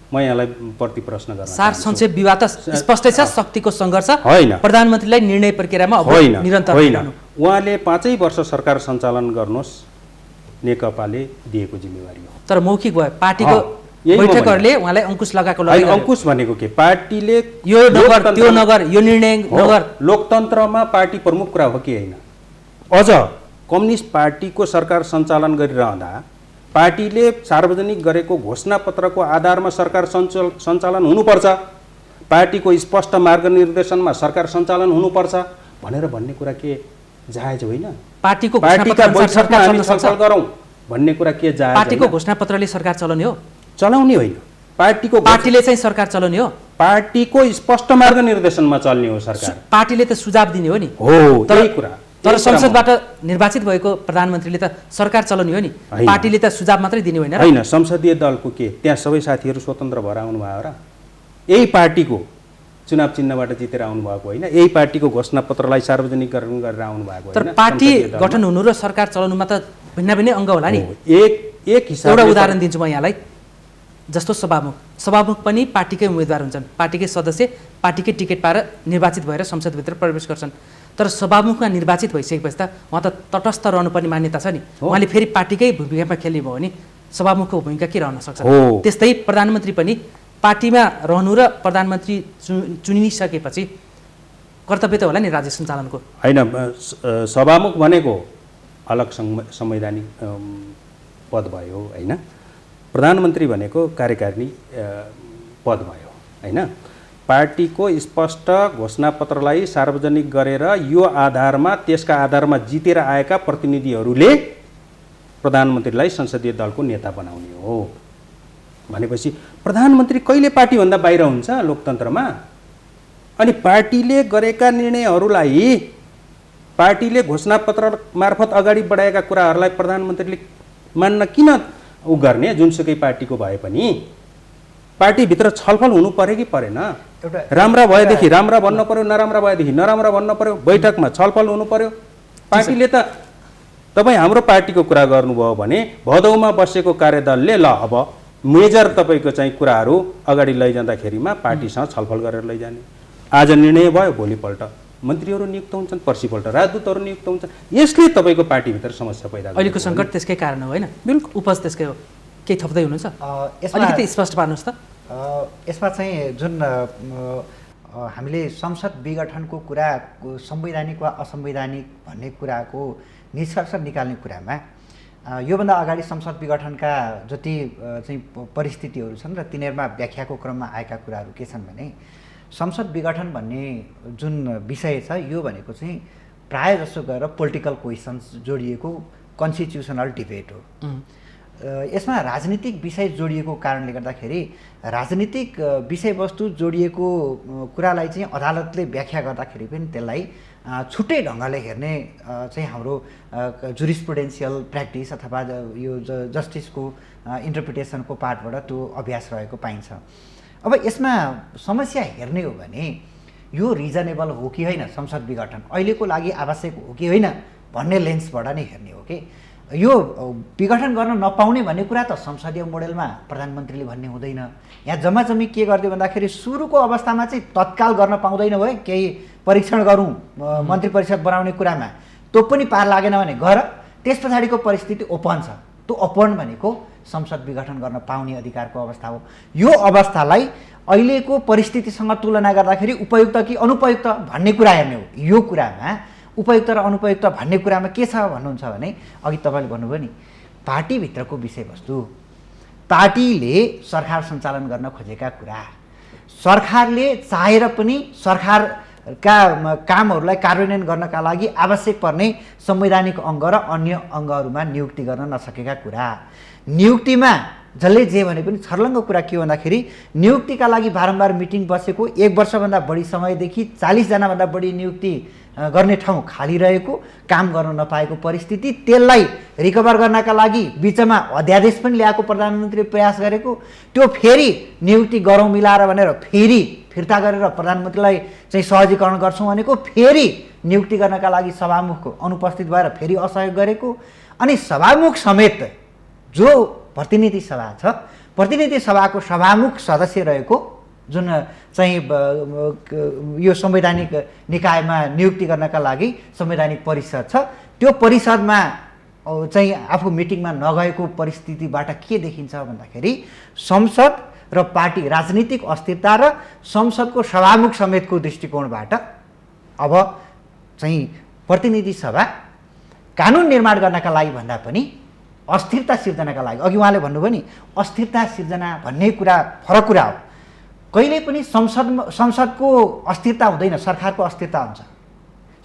म यहाँलाई प्रति प्रश्न गर्न सार संक्षेप विवाद त स्पष्टै छ, शक्तिको सङ्घर्ष होइन, प्रधानमन्त्रीलाई निर्णय प्रक्रियामा निरन्तर होइन। उहाँले 5 वर्ष सरकार सञ्चालन गर्नुहोस्, नेकपाले दिएको जिम्मेवारी हो। तर मौखिक भयो, पार्टीको बैठकहरूले उहाँलाई अंकुश लगाएको होइन। अंकुश भनेको के? पार्टीले यो नगर त्यो नगर यो निर्णय नगर। लोकतन्त्रमा पार्टी प्रमुख कुरा हो कि होइन? अझ कम्युनिस्ट पार्टीको सरकार सञ्चालन गरिरहँदा पार्टीले सार्वजनिक गरेको घोषणापत्रको आधारमा सरकार सञ्चालन हुनुपर्छ, पार्टीको स्पष्ट मार्गनिर्देशनमा सरकार सञ्चालन हुनुपर्छ भनेर भन्ने कुरा के जायज होइन? पार्टीका बैठकमा हामी छलफल गरौँ भन्ने कुरा के जायज? पार्टीको घोषणापत्रले सरकार चलाउने हो? चलाउने होइन, पार्टीले चाहिँ सरकार चलाउने हो। पार्टीको स्पष्ट मार्गनिर्देशनमा चल्ने हो सरकार। पार्टीले त सुझाव दिने हो नि। हो, त्यही कुरा। तर संसदबाट निर्वाचित भएको प्रधानमन्त्रीले त सरकार चलाउने हो नि, पार्टीले त सुझाव मात्रै दिने होइन। होइन, संसदीय दलको के त्यहाँ सबै साथीहरू स्वतन्त्र भएर आउनु भयो र? यही पार्टीको चुनाव चिन्हबाट जितेर आउनु भएको होइन, यही पार्टीको घोषणापत्रलाई सार्वजनिकरण गरेर आउनु भएको होइन। तर पार्टी गठन हुनु र सरकार चलाउनुमा त भिन्न भिन्नै अङ्ग होला नि। एक हिसाबले एउटा उदाहरण दिन्छु म यहाँलाई। जस्तो सभामुख पनि पार्टीकै उम्मेदवार हुन्छन्, पार्टीकै सदस्य पार्टीकै टिकट पाएर निर्वाचित भएर संसदभित्र प्रवेश गर्छन्। तर सभामुखमा निर्वाचित भइसकेपछि त उहाँ त तटस्थ रहनुपर्ने मान्यता छ नि। उहाँले फेरि पार्टीकै भूमिकामा खेल्ने भयो भने सभामुखको भूमिका के रहन सक्छ? त्यस्तै प्रधानमन्त्री पनि पार्टीमा रहनु र प्रधानमन्त्री चुनिसकेपछि कर्तव्य त होला नि राज्य सञ्चालनको। होइन, सभामुख भनेको अलग संवैधानिक पद भयो होइन, प्रधानमन्त्री भनेको कार्यकारिणी पद भयो होइन। पार्टीको स्पष्ट घोषणापत्रलाई सार्वजनिक गरेर यो आधारमा त्यसका आधारमा जितेर आएका प्रतिनिधिहरूले प्रधानमन्त्रीलाई संसदीय दलको नेता बनाउने हो भनेपछि प्रधानमन्त्री कहिले पार्टीभन्दा बाहिर हुन्छ लोकतन्त्रमा? अनि पार्टीले गरेका निर्णयहरूलाई पार्टीले घोषणापत्र मार्फत अगाडि बढाएका कुराहरूलाई प्रधानमन्त्रीले मान्न किन गर्ने? जुनसुकै पार्टीको भए पनि पार्टीभित्र छलफल हुनु पर्यो कि परेन? राम्रा भएदेखि राम्रा भन्न पर्यो, नराम्रा भएदेखि नराम्रा भन्न पर्यो, बैठकमा छलफल हुनु पर्यो। पार्टीले त तपाईँ हाम्रो पार्टीको कुरा गर्नुभयो भने भदौमा बसेको कार्यदलले ल अब मेजर तपाईँको चाहिँ कुराहरू अगाडि लैजाँदाखेरिमा पार्टीसँग छलफल गरेर लैजाने। आज निर्णय भयो, भोलिपल्ट मन्त्रीहरू नियुक्त हुन्छन्, पर्सिपल्ट राजदूतहरू नियुक्त हुन्छन्। यसले तपाईँको पार्टीभित्र समस्या पैदा गर्छ। अहिलेको सङ्कट त्यसकै कारण हो होइन? बिल्कुल उपज त्यसकै हो। केही थप्दै हुनुहुन्छ? अलिकति स्पष्ट पार्नुहोस् त। यसमा चाहिँ जुन हामीले संसद विघटनको कुरा संवैधानिक वा असंवैधानिक भन्ने कुराको निष्कर्ष निकाल्ने कुरामा योभन्दा अगाडि संसद विघटनका जति चाहिँ परिस्थितिहरू छन् र तिनीहरूमा व्याख्याको क्रममा आएका कुराहरू के छन् भने संसद विघटन भन्ने जुन विषय छ यो भनेको चाहिँ प्रायः जसो गरेर पोलिटिकल क्वेसन्स जोडिएको कन्स्टिट्युसनल डिबेट हो। यसमा राजनीतिक विषय जोडिएको कारणले गर्दाखेरि राजनीतिक विषयवस्तु जोडिएको कुरालाई चाहिँ अदालतले व्याख्या गर्दाखेरि पनि त्यसलाई छुट्टै ढङ्गले हेर्ने चाहिँ हाम्रो जुरिस्प्रुडेन्सियल प्र्याक्टिस अथवा यो जस्टिसको इन्टरप्रिटेसनको पार्टबाट त्यो अभ्यास रहेको पाइन्छ। अब यसमा समस्या हेर्ने हो भने यो रिजनेबल हो कि होइन, संसद विघटन अहिलेको लागि आवश्यक हो कि होइन भन्ने लेन्सबाट नै हेर्ने हो कि यो विघटन गर्न नपाउने भन्ने कुरा त संसदीय मोडेलमा प्रधानमन्त्रीले भन्ने हुँदैन। यहाँ जम्माजम्मी के गरिदियो भन्दाखेरि सुरुको अवस्थामा चाहिँ तत्काल गर्न पाउँदैन भयो, केही परीक्षण गरौँ मन्त्री परिषद बनाउने कुरामा, त्यो पनि पार लागेन भने गर, त्यस पछाडिको परिस्थिति ओपन छ। त्यो ओपन भनेको संसद विघटन गर्न पाउने अधिकारको अवस्था हो। यो अवस्थालाई अहिलेको परिस्थितिसँग तुलना गर्दाखेरि उपयुक्त कि अनुपयुक्त भन्ने कुरा हेर्ने हो। यो कुरामा उपयुक्त र अनुपयुक्त भन्ने कुरामा के छ भन्नुहुन्छ भने अघि तपाईँले भन्नुभयो नि पार्टीभित्रको विषयवस्तु, पार्टीले सरकार सञ्चालन गर्न खोजेका कुरा, सरकारले चाहेर पनि सरकारका कामहरूलाई कार्यान्वयन गर्नका लागि आवश्यक पर्ने संवैधानिक अङ्ग र अन्य अङ्गहरूमा नियुक्ति गर्न नसकेका कुरा, नियुक्तिमा जसले जे भने पनि छर्लङ्ग कुरा के भन्दाखेरि नियुक्तिका लागि बारम्बार मिटिङ बसेको, 1 वर्षभन्दा बढी समयदेखि 40 जनाभन्दा बढी नियुक्ति गर्ने ठाउँ खाली रहेको, काम गर्न नपाएको परिस्थिति, त्यसलाई रिकभर गर्नका लागि बिचमा अध्यादेश पनि ल्याएको प्रधानमन्त्रीले प्रयास गरेको, त्यो फेरि नियुक्ति गरौँ मिलाएर भनेर फेरि फिर्ता गरेर प्रधानमन्त्रीलाई चाहिँ सहजीकरण गर्छौँ भनेको, फेरि नियुक्ति गर्नका लागि सभामुखको अनुपस्थित भएर फेरि असहयोग गरेको, अनि सभामुख समेत जो प्रतिनिधि सभा छ, प्रतिनिधि सभाको सभामुख सदस्य रहेको जुन चाहिँ यो संवैधानिक निकायमा नियुक्ति गर्नका लागि संवैधानिक परिषद छ, त्यो परिषदमा चाहिँ आफू मिटिङमा नगएको परिस्थितिबाट के देखिन्छ भन्दाखेरि संसद र पार्टी राजनीतिक अस्थिरता र संसदको सभामुख समेतको दृष्टिकोणबाट अब चाहिँ प्रतिनिधि सभा कानुन निर्माण गर्नका लागि भन्दा पनि अस्थिरता सिर्जनाका लागि, अघि उहाँले भन्नुभयो नि अस्थिरता सिर्जना भन्ने कुरा फरक कुरा हो। कहिले पनि संसदको अस्थिरता हुँदैन, सरकारको अस्थिरता हुन्छ।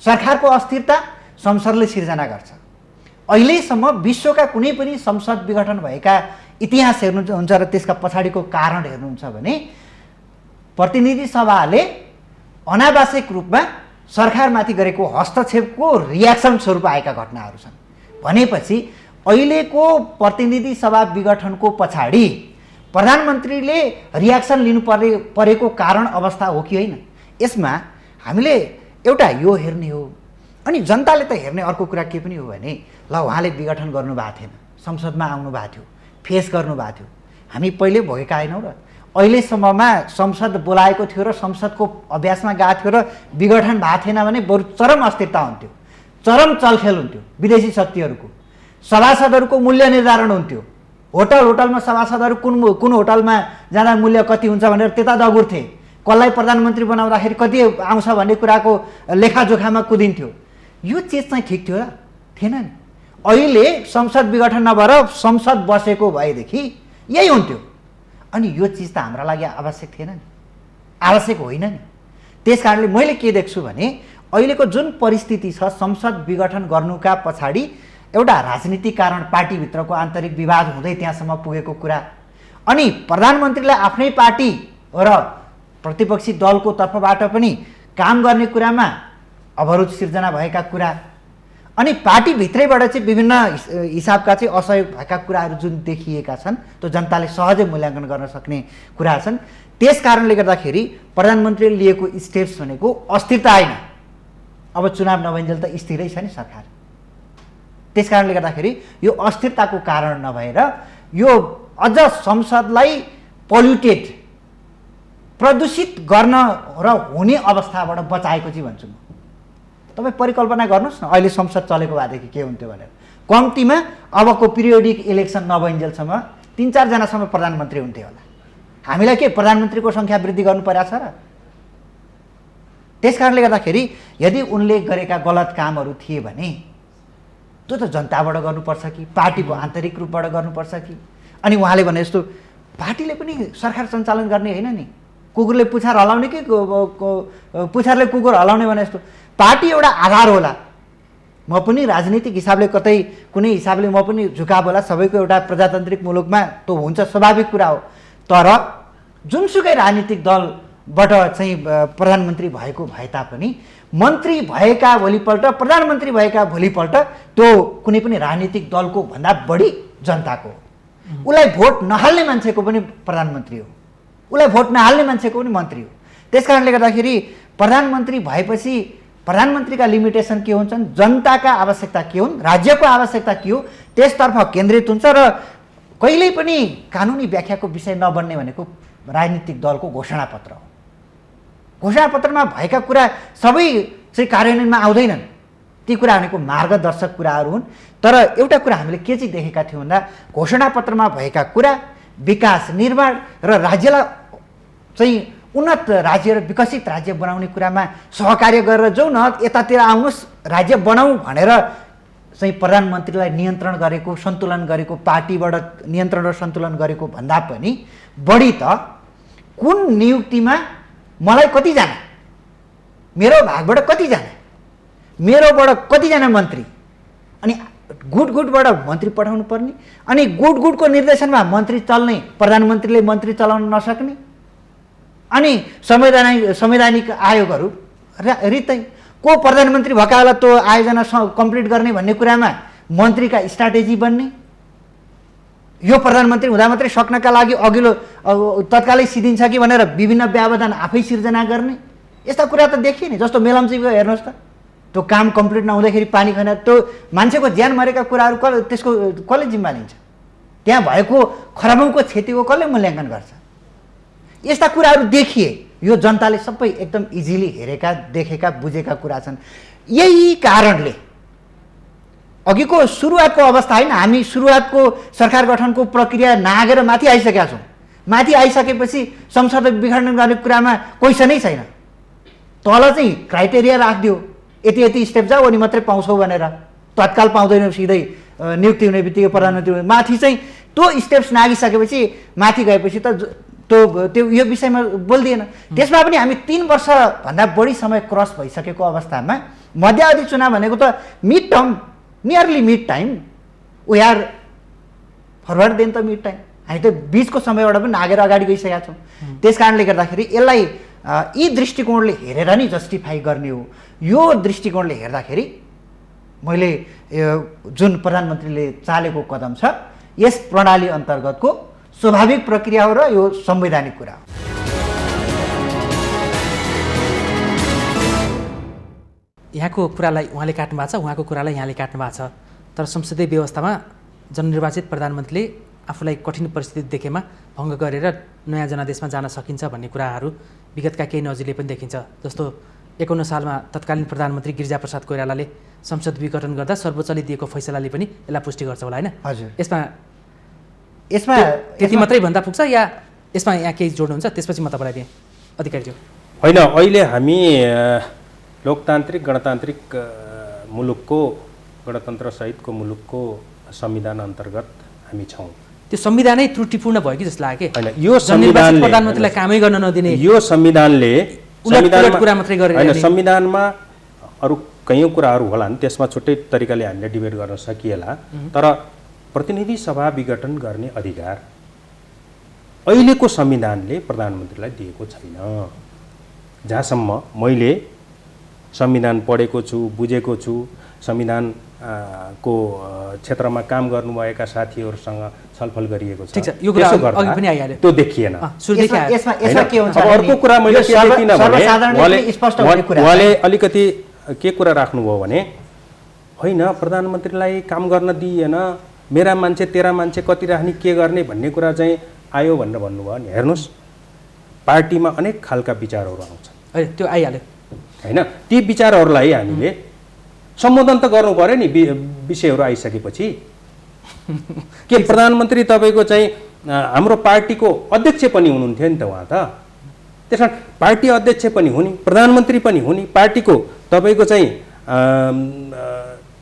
सरकारको अस्थिरता संसदले सिर्जना गर्छ। अहिलेसम्म विश्वका कुनै पनि संसद विघटन भएका इतिहास हेर्नुहुन्छ र त्यसका पछाडिको कारण हेर्नुहुन्छ भने प्रतिनिधि सभाले अनावश्यक रूपमा सरकारमाथि गरेको हस्तक्षेपको रियाक्सन स्वरूप आएका घटनाहरू छन्। भनेपछि अहिलेको प्रतिनिधि सभा विघटनको पछाडि प्रधानमन्त्रीले रियाक्सन लिनु परेको कारण अवस्था हो कि होइन, यसमा हामीले एउटा यो हेर्ने हो। अनि जनताले त हेर्ने अर्को कुरा के पनि हो भने ल उहाँले विघटन गर्नुभएको थिएन, संसदमा आउनु भएको थियो, फेस गर्नुभएको थियो, हामी पहिले भोगेका होइनौँ र अहिलेसम्ममा संसद बोलाएको थियो र संसदको अभ्यासमा गएको थियो र विघटन भएको थिएन भने बरु चरम अस्थिरता हुन्थ्यो, चरम चलखेल हुन्थ्यो, विदेशी शक्तिहरूको सभासदहरूको मूल्य निर्धारण हुन्थ्यो, होटलमा सभासदहरू कुन होटलमा जाँदा मूल्य कति हुन्छ भनेर त्यता दगुर्थे, कसलाई प्रधानमन्त्री बनाउँदाखेरि कति आउँछ भन्ने कुराको लेखाजोखामा कुदिन्थ्यो। यो चिज चाहिँ ठिक थियो र थिएन नि। अहिले संसद विघटन नभएर संसद बसेको भएदेखि यही हुन्थ्यो। अनि यो चिज त हाम्रा लागि आवश्यक थिएन नि, आवश्यक होइन नि। त्यस कारणले मैले के देख्छु भने अहिलेको जुन परिस्थिति छ संसद विघटन गर्नुका पछाडि एउटा राजनीतिक कारण, पार्टीभित्रको आन्तरिक विवाद हुँदै त्यहाँसम्म पुगेको कुरा, अनि प्रधानमन्त्रीलाई आफ्नै पार्टी र प्रतिपक्षी दलको तर्फबाट पनि काम गर्ने कुरामा अवरोध सिर्जना भएका कुरा, अनि पार्टीभित्रैबाट चाहिँ विभिन्न हिसाबका चाहिँ असहयोग भएका कुराहरू जुन देखिएका छन् त्यो जनताले सहजै मूल्याङ्कन गर्न सक्ने कुरा छन्। त्यस कारणले गर्दाखेरि प्रधानमन्त्रीले लिएको स्टेप्स भनेको अस्थिरता होइन। अब चुनाव नभइन्जेल त स्थिरै छ नि सरकार। त्यस कारणले गर्दाखेरि यो अस्थिरताको कारण नभएर यो अझ संसदलाई पोल्युटेड, प्रदूषित गर्न र हुने अवस्थाबाट बचाएको चाहिँ भन्छु म। तपाईँ परिकल्पना गर्नुहोस् न अहिले संसद चलेको भएदेखि के हुन्थ्यो भनेर। कम्तीमा अबको पिरियोडिक इलेक्सन नभइन्जेलसम्म 3-4 जनासम्म प्रधानमन्त्री हुन्थ्यो होला। हामीलाई के प्रधानमन्त्रीको सङ्ख्या वृद्धि गर्नु परेको छ र? त्यस कारणले गर्दाखेरि यदि उनले गरेका गलत कामहरू थिए भने त्यो त जनताबाट गर्नुपर्छ कि पार्टीको आन्तरिक रूपबाट गर्नुपर्छ कि? अनि उहाँले भने जस्तो पार्टीले पनि सरकार सञ्चालन गर्ने होइन नि, कुकुरले पुछार हलाउने कि पुछारले कुकुर हलाउने भने जस्तो पार्टी एउटा आधार होला, म पनि राजनीतिक हिसाबले कतै कुनै हिसाबले म पनि झुकाव होला, सबैको एउटा प्रजातान्त्रिक मुलुकमा त्यो हुन्छ, स्वाभाविक कुरा हो। तर जुनसुकै राजनीतिक दलबाट चाहिँ प्रधानमन्त्री भएको भए तापनि मन्त्री भएका भोलिपल्ट, प्रधानमन्त्री भएका भोलिपल्ट त्यो कुनै पनि राजनीतिक दलको भन्दा बढी जनताको हो। उसलाई भोट नहाल्ने मान्छेको पनि प्रधानमन्त्री हो, उसलाई भोट नहाल्ने मान्छेको पनि मन्त्री हो। त्यस कारणले गर्दाखेरि प्रधानमन्त्री भएपछि प्रधानमन्त्रीका लिमिटेसन के हुन्छन्, जनताका आवश्यकता के हुन्, राज्यको आवश्यकता के हो, त्यसतर्फ केन्द्रित हुन्छ। र कहिल्यै पनि कानुनी व्याख्याको विषय नबन्ने भनेको राजनीतिक दलको घोषणापत्र हो। घोषणापत्रमा भएका कुरा सबै चाहिँ कार्यान्वयनमा आउँदैनन्, ती कुरा भनेको मार्गदर्शक कुराहरू हुन्। तर एउटा कुरा हामीले के चाहिँ देखेका थियौँ भन्दा घोषणापत्रमा भएका कुरा विकास निर्माण र राज्यलाई चाहिँ उन्नत राज्य र विकसित राज्य बनाउने कुरामा सहकार्य गरेर जाउँ न, यतातिर आउनुहोस् राज्य बनाऊँ भनेर चाहिँ प्रधानमन्त्रीलाई नियन्त्रण गरेको, सन्तुलन गरेको, पार्टीबाट नियन्त्रण र सन्तुलन गरेको भन्दा पनि बढी त कुन नियुक्तिमा मलाई कतिजना, मेरो भागबाट कतिजना, मेरोबाट कतिजना मन्त्री, अनि गुटबाट मन्त्री पठाउनु पर्ने, अनि गुटको निर्देशनमा मन्त्री चल्ने, प्रधानमन्त्रीले मन्त्री चलाउन नसक्ने, अनि संवैधानिक आयोगहरू रित्तै को प्रधानमन्त्री भएका बेला त्यो आयोजना कम्प्लिट गर्ने भन्ने कुरामा मन्त्रीका स्ट्राटेजी बन्ने, यो प्रधानमन्त्री हुँदा मात्रै सक्नका लागि अघिल्लो तत्कालै सिद्धिन्छ कि भनेर विभिन्न व्यवधान आफै सिर्जना गर्ने, यस्ता कुरा त देखिए नि। जस्तो मेलम्चीको हेर्नुहोस् त, त्यो काम कम्प्लिट नहुँदाखेरि पानी खनेर त्यो मान्छेको ज्यान मरेका कुराहरू त्यसको कसले जिम्मा लिन्छ, त्यहाँ भएको खराबौँको क्षतिको कसले मूल्याङ्कन गर्छ, यस्ता कुराहरू देखिए। यो जनताले सबै एकदम इजिली हेरेका, देखेका, बुझेका कुरा छन्। यही कारणले अघिको सुरुवातको अवस्था होइन, हामी सुरुवातको सरकार गठनको प्रक्रिया नागेर माथि आइसकेका छौँ। माथि आइसकेपछि संसद विघटन गर्ने कुरामा क्वेसनै छैन। तल चाहिँ क्राइटेरिया राखिदियो, यति यति स्टेप जाऊ अनि मात्रै पाउँछौ भनेर, तत्काल पाउँदैनौ, सिधै नियुक्ति हुने बित्तिकै प्रधानमन्त्री हुने। माथि चाहिँ त्यो स्टेप्स नागिसकेपछि माथि गएपछि त त्यो यो विषयमा बोल्दिएन। त्यसमा पनि हामी 3 वर्षभन्दा बढी समय क्रस भइसकेको अवस्थामा मध्यावधि चुनाव भनेको त mid term, nearly mid time, we are forward then त मिड टाइम। हामी त बिचको समयबाट पनि नागेर अगाडि गइसकेका छौँ। त्यस कारणले गर्दाखेरि यसलाई यी दृष्टिकोणले हेरेर नै जस्टिफाई गर्ने हो। यो दृष्टिकोणले हेर्दाखेरि मैले जुन प्रधानमन्त्रीले चालेको कदम छ, यस प्रणाली अन्तर्गतको स्वाभाविक प्रक्रिया हो र यो संवैधानिक कुरा हो। यहाँको कुरालाई उहाँले काट्नु भएको छ, उहाँको कुरालाई यहाँले काट्नु भएको छ। तर संसदीय व्यवस्थामा जननिर्वाचित प्रधानमन्त्रीले आफूलाई कठिन परिस्थिति देखेमा भङ्ग गरेर नयाँ जनादेशमा जान सकिन्छ भन्ने कुराहरू विगतका केही नजिरले पनि देखिन्छ। जस्तो 51 सालमा तत्कालीन प्रधानमन्त्री गिरिजाप्रसाद कोइरालाले संसद विघटन गर्दा सर्वोच्चले दिएको फैसलाले पनि यसलाई पुष्टि गर्छ होला, होइन? हजुर। यसमा त्यति मात्रै भन्दा पुग्छ या यसमा यहाँ केही जोड्नुहुन्छ? त्यसपछि म तपाईँलाई दिएँ अधिकारीज्यू। होइन, अहिले हामी लोकतान्त्रिक गणतान्त्रिक मुलुकको, गणतन्त्रसहितको मुलुकको संविधान अन्तर्गत हामी छौँ। त्यो संविधानै त्रुटिपूर्ण भयो कि जस्तो लाग्यो। होइन, यो संविधानले प्रधानमन्त्रीलाई कामै गर्न नदिने, यो संविधानले कुरा मात्रै गरेर होइन, संविधानमा अरू कयौँ कुराहरू होलान्, त्यसमा छुट्टै तरिकाले हामीले डिबेट गर्न सकिएला। तर प्रतिनिधि सभा विघटन गर्ने अधिकार अहिलेको संविधानले प्रधानमन्त्रीलाई दिएको छैन। जहाँसम्म मैले संविधान पढेको छु, बुझेको छु, संविधान को क्षेत्रमा काम गर्नुभएका साथीहरूसँग छलफल गरिएको छ। ठीक छ, यो कुरा अघि पनि आइहाल्यो, त्यो देखिएन। यसमा के हुन्छ, अर्को कुरा मैले के देखिन भने उहाँले अलिकति के कुरा राख्नुभयो भने, होइन प्रधानमन्त्रीलाई काम गर्न दिइएन, मेरा मान्छे तेरा मान्छे कति राख्ने, के गर्ने भन्ने कुरा चाहिँ आयो भनेर भन्नुभयो नि। हेर्नुहोस्, पार्टीमा अनेक खालका विचारहरू आउँछन्, त्यो आइहाल्यो होइन? ती विचारहरूलाई हामीले सम्बोधन त गर्नु पर्यो नि विषयहरू आइसकेपछि। के प्रधानमन्त्री तपाईँको चाहिँ हाम्रो पार्टीको अध्यक्ष पनि हुनुहुन्थ्यो नि त उहाँ त। त्यस कारण पार्टी अध्यक्ष पनि हुने, प्रधानमन्त्री पनि हुने, पार्टीको तपाईँको चाहिँ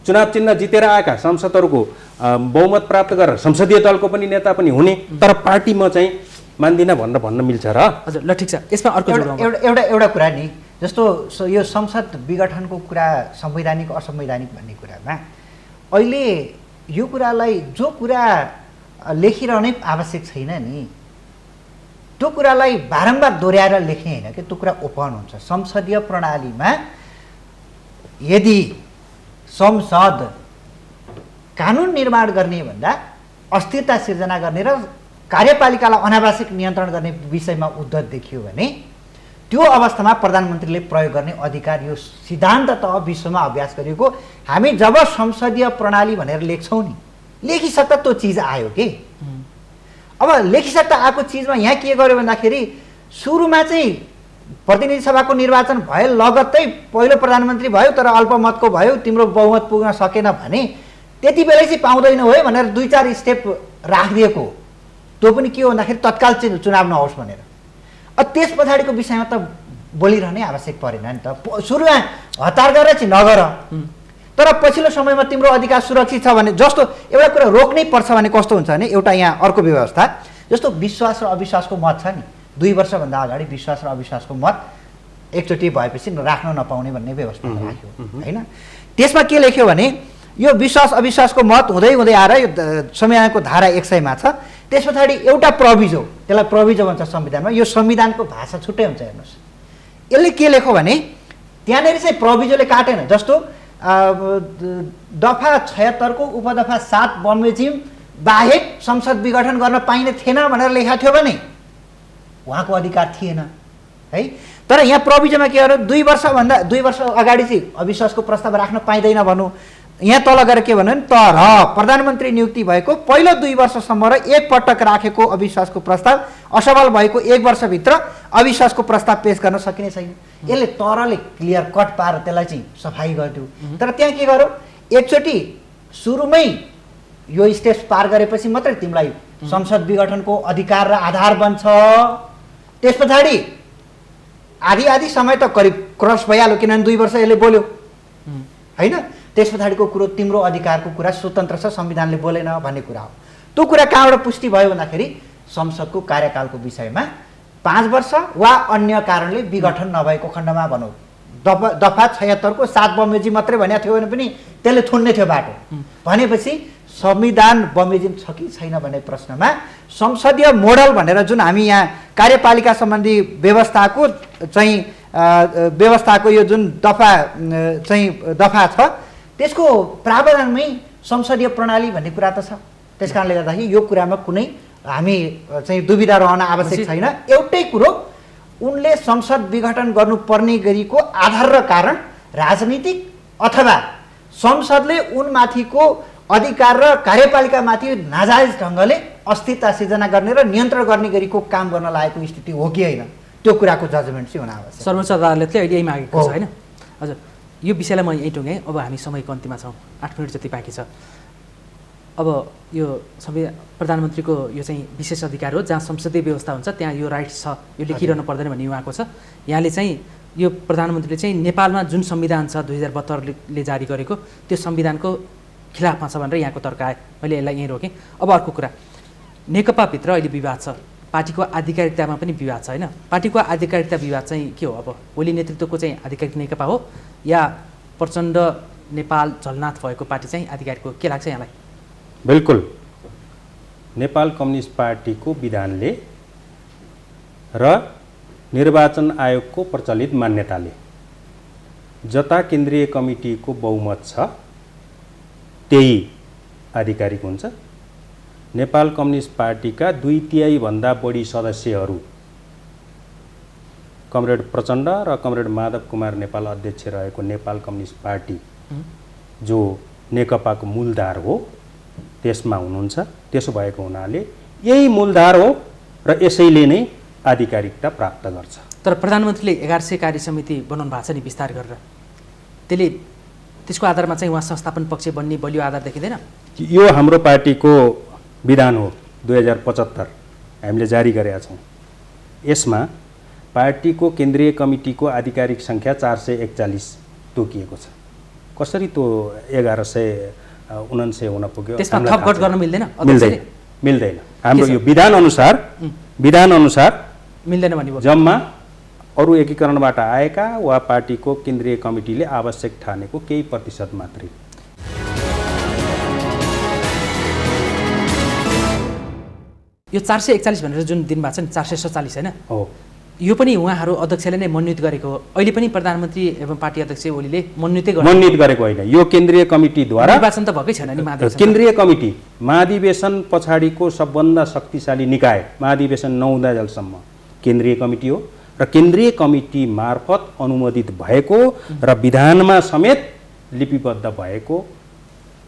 चुनाव चिन्ह जितेर आएका सांसदहरूको बहुमत प्राप्त गरेर संसदीय दलको पनि नेता पनि हुने। तर पार्टीमा चाहिँ मान्दिनँ भनेर भन्न मिल्छ र? हजुर, ल ठिक छ। यसमा अर्को एउटा कुरा नि, जस्तो यो संसद विघटनको कुरा संवैधानिक असंवैधानिक भन्ने कुरामा अहिले यो कुरालाई जो कुरा लेखिरहनै आवश्यक छैन नि, त्यो कुरालाई बारम्बार दोहोऱ्याएर लेख्ने होइन कि त्यो कुरा ओपन हुन्छ। संसदीय प्रणालीमा यदि संसद कानुन निर्माण गर्ने भन्दा अस्थिरता सिर्जना गर्ने र कार्यपालिकालाई अनावश्यक नियन्त्रण गर्ने विषयमा उद्धत देखियो भने त्यो अवस्थामा प्रधानमन्त्रीले प्रयोग गर्ने अधिकार यो सिद्धान्ततः विश्वमा अभ्यास गरिएको। हामी जब संसदीय प्रणाली भनेर लेख्छौँ नि, लेखिसक्दा त्यो चिज आयो कि अब लेखिसक्दा आएको चिजमा यहाँ के गर्यो भन्दाखेरि सुरुमा चाहिँ प्रतिनिधि सभाको निर्वाचन भयो, लगत्तै पहिलो प्रधानमन्त्री भयो तर अल्पमतको भयो, तिम्रो बहुमत पुग्न सकेन भने त्यति बेलै चाहिँ पाउँदैन हो भनेर 2-4 स्टेप राखिदिएको। त्यो पनि के हो भन्दाखेरि तत्काल चुनाव नहोस् भनेर। त्यस पछाडिको विषयमा त बोलिरहनै आवश्यक परेन नि त। सुरुमा हतार गरेर चाहिँ नगर, तर पछिल्लो समयमा तिम्रो अधिकार सुरक्षित छ भने जस्तो एउटा कुरा रोक्नै पर्छ भने कस्तो हुन्छ भने एउटा यहाँ अर्को व्यवस्था जस्तो विश्वास र अविश्वासको मत छ नि, 2 वर्षभन्दा अगाडि विश्वास र अविश्वासको मत एकचोटि भएपछि राख्न नपाउने भन्ने व्यवस्था राख्यो होइन। त्यसमा के लेख्यो भने यो विश्वास अविश्वासको मत हुँदै हुँदै आएर यो संविधानको धारा 100 मा छ। त्यस पछाडि एउटा प्रोभिजो, त्यसलाई प्रोभिजो भन्छ संविधानमा, यो संविधानको भाषा छुट्टै हुन्छ। हेर्नुहोस् यसले के लेख्यो भने त्यहाँनिर चाहिँ प्रोभिजोले काटेन। जस्तो दफा 76 को उपदफा 7 बमोजिम बाहेक संसद विघटन गर्न पाइने थिएन भनेर लेखा थियो भने उहाँको अधिकार थिएन है। तर यहाँ प्रोभिजोमा के गर्यो, 2 वर्ष अगाडि चाहिँ अविश्वासको प्रस्ताव राख्न पाइँदैन भनौँ। यहाँ तल गएर के भन्यो भने तर प्रधानमन्त्री नियुक्ति भएको पहिलो 2 वर्षसम्म र एक पटक राखेको अविश्वासको प्रस्ताव असफल भएको 1 वर्षभित्र अविश्वासको प्रस्ताव पेश गर्न सकिने छैन। यसले तरले क्लियर कट पारेर त्यसलाई चाहिँ सफाई गरिदियो। तर त्यहाँ के गर्यो, एकचोटि सुरुमै यो स्टेप्स पार गरेपछि मात्रै तिमीलाई संसद विघटनको अधिकार र आधार बन्छ। त्यस पछाडि आधी समय त करिब क्रस भइहाल्यो, किनभने 2 वर्ष यसले बोल्यो होइन। त्यस पछाडिको कुरो तिम्रो अधिकारको कुरा स्वतन्त्र छ, संविधानले बोलेन भन्ने कुरा हो। त्यो कुरा कहाँबाट पुष्टि भयो भन्दाखेरि संसदको कार्यकालको विषयमा 5 वर्ष वा अन्य कारणले विघटन नभएको खण्डमा भनौँ, दफा 76 को 7 बमोजिम मात्रै भनेको थियो भने पनि त्यसले थुन्ने थियो बाटो। भनेपछि संविधान बमोजिम छ कि छैन भन्ने प्रश्नमा संसदीय मोडल भनेर जुन हामी यहाँ कार्यपालिका सम्बन्धी व्यवस्थाको यो जुन दफा छ त्यसको प्रावधानमै संसदीय प्रणाली भन्ने कुरा त छ। त्यस कारणले गर्दाखेरि यो कुरामा कुनै हामी चाहिँ दुविधा रहन आवश्यक छैन। एउटै कुरो, उनले संसद विघटन गर्नुपर्ने गरीको आधार र कारण राजनीतिक अथवा संसदले उनमाथिको अधिकार र कार्यपालिकामाथि नाजायज ढङ्गले अस्थिरता सिर्जना गर्ने र नियन्त्रण गर्ने गरीको काम गर्न लागेको स्थिति हो कि होइन, त्यो कुराको जजमेन्ट चाहिँ हुन आवश्यक। सर्वोच्च अदालतले अहिले यही मागेको छ होइन। हजुर, यो विषयलाई म यहीँ टुङ्गेँ। अब हामी समयको अन्तिममा छौँ, 8 मिनट जति बाँकी छ। अब यो प्रधानमन्त्रीको यो चाहिँ विशेष अधिकार हो, जहाँ संसदीय व्यवस्था हुन्छ त्यहाँ यो राइट्स छ, यो लेखिरहनु पर्दैन भन्ने उहाँको छ। यहाँले चाहिँ यो प्रधानमन्त्रीले चाहिँ नेपालमा जुन संविधान छ 2072ले जारी गरेको त्यो संविधानको खिलाफमा छ भनेर यहाँको तर्क आयो। मैले यसलाई यहीँ रोकेँ। अब अर्को कुरा, नेकपाभित्र अहिले विवाद छ, पार्टीको आधिकारिकतामा पनि विवाद छ होइन। पार्टीको आधिकारिकता विवाद चाहिँ के हो? अब ओली नेतृत्वको चाहिँ आधिकारिक नेकपा हो या प्रचण्ड नेपाल झलनाथ भएको पार्टी चाहिँ आधिकारिक हो? के लाग्छ यहाँलाई? बिल्कुल, नेपाल कम्युनिस्ट पार्टीको विधानले र निर्वाचन आयोगको प्रचलित मान्यताले जता केन्द्रीय कमिटीको बहुमत छ त्यही आधिकारिक हुन्छ। नेपाल कम्युनिस्ट पार्टीका 2/3 भन्दा बढी सदस्यहरू कमरेड प्रचण्ड र कमरेड माधव कुमार नेपाल अध्यक्ष रहेको नेपाल कम्युनिस्ट पार्टी जो नेकपाको मूलधार हो त्यसमा हुनुहुन्छ। त्यसो भएको हुनाले यही मूलधार हो र यसैले नै आधिकारिकता प्राप्त गर्छ। तर प्रधानमन्त्रीले 1100 कार्य समिति बनाउनु भएको छ नि विस्तार गरेर, त्यसको आधारमा चाहिँ उहाँ संस्थापन पक्ष बन्ने बलियो आधार देखिँदैन? यो हाम्रो पार्टीको विधान हो 2075 हामीले जारी गरेका छौँ। यसमा पार्टीको केन्द्रीय कमिटीको आधिकारिक सङ्ख्या 441 तोकिएको छ। कसरी त्यो 1149 हुन पुग्यो? त्यसमा थपघट गर्न मिल्दैन? मिल्दैन। हाम्रो यो विधान अनुसार मिल्दैन भन्नुभयो। जम्मा अरू एकीकरणबाट आएका वा पार्टीको केन्द्रीय कमिटीले आवश्यक ठानेको केही प्रतिशत मात्रै। यो 441 भनेर जुन दिनुभएको छ नि 447 हैन हो, यो पनि उहाँहरू अध्यक्षले नै मनोनित गरेको हो। अहिले पनि प्रधानमन्त्री एवं पार्टी अध्यक्ष ओलीले मनोनित गरेको होइन। यो केन्द्रीय कमिटीद्वारा निर्वाचन त भएकै छैन नि महाधिवेशन। केन्द्रीय कमिटी महाधिवेशन पछाडिको सबभन्दा शक्तिशाली निकाय, महाधिवेशन नहुँदाजेलसम्म केन्द्रीय कमिटी हो र केन्द्रीय कमिटी मार्फत अनुमोदित भएको र विधानमा समेत लिपिबद्ध भएको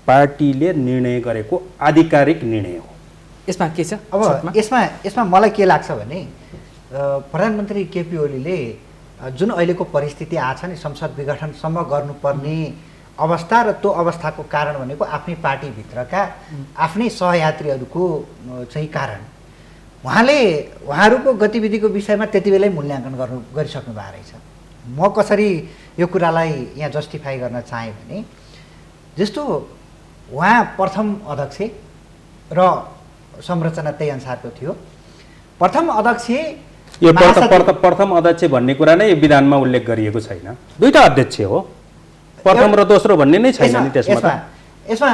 पार्टीले निर्णय गरेको आधिकारिक निर्णय हो। यसमा के छ? अब यसमा मलाई के लाग्छ भने प्रधानमन्त्री केपी ओलीले जुन अहिलेको परिस्थिति आछ नि संसद विघटनसम्म गर्नुपर्ने अवस्था र त्यो अवस्थाको कारण भनेको आफ्नै पार्टीभित्रका आफ्नै सहयात्रीहरूको चाहिँ कारण उहाँहरूको गतिविधिको विषयमा त्यति बेलै मूल्याङ्कन गरिसक्नु भएको रहेछ। म कसरी यो कुरालाई यहाँ जस्टिफाई गर्न चाहेँ भने जस्तो उहाँ प्रथम अध्यक्ष र संरचना त्यही अनुसारको थियो। प्रथम अध्यक्ष यो प्रथम अध्यक्ष भन्ने कुरा नै विधानमा उल्लेख गरिएको छैन। दुईटा अध्यक्ष हो, प्रथम र दोस्रो भन्ने नै छैन नि त्यसमा। यसमा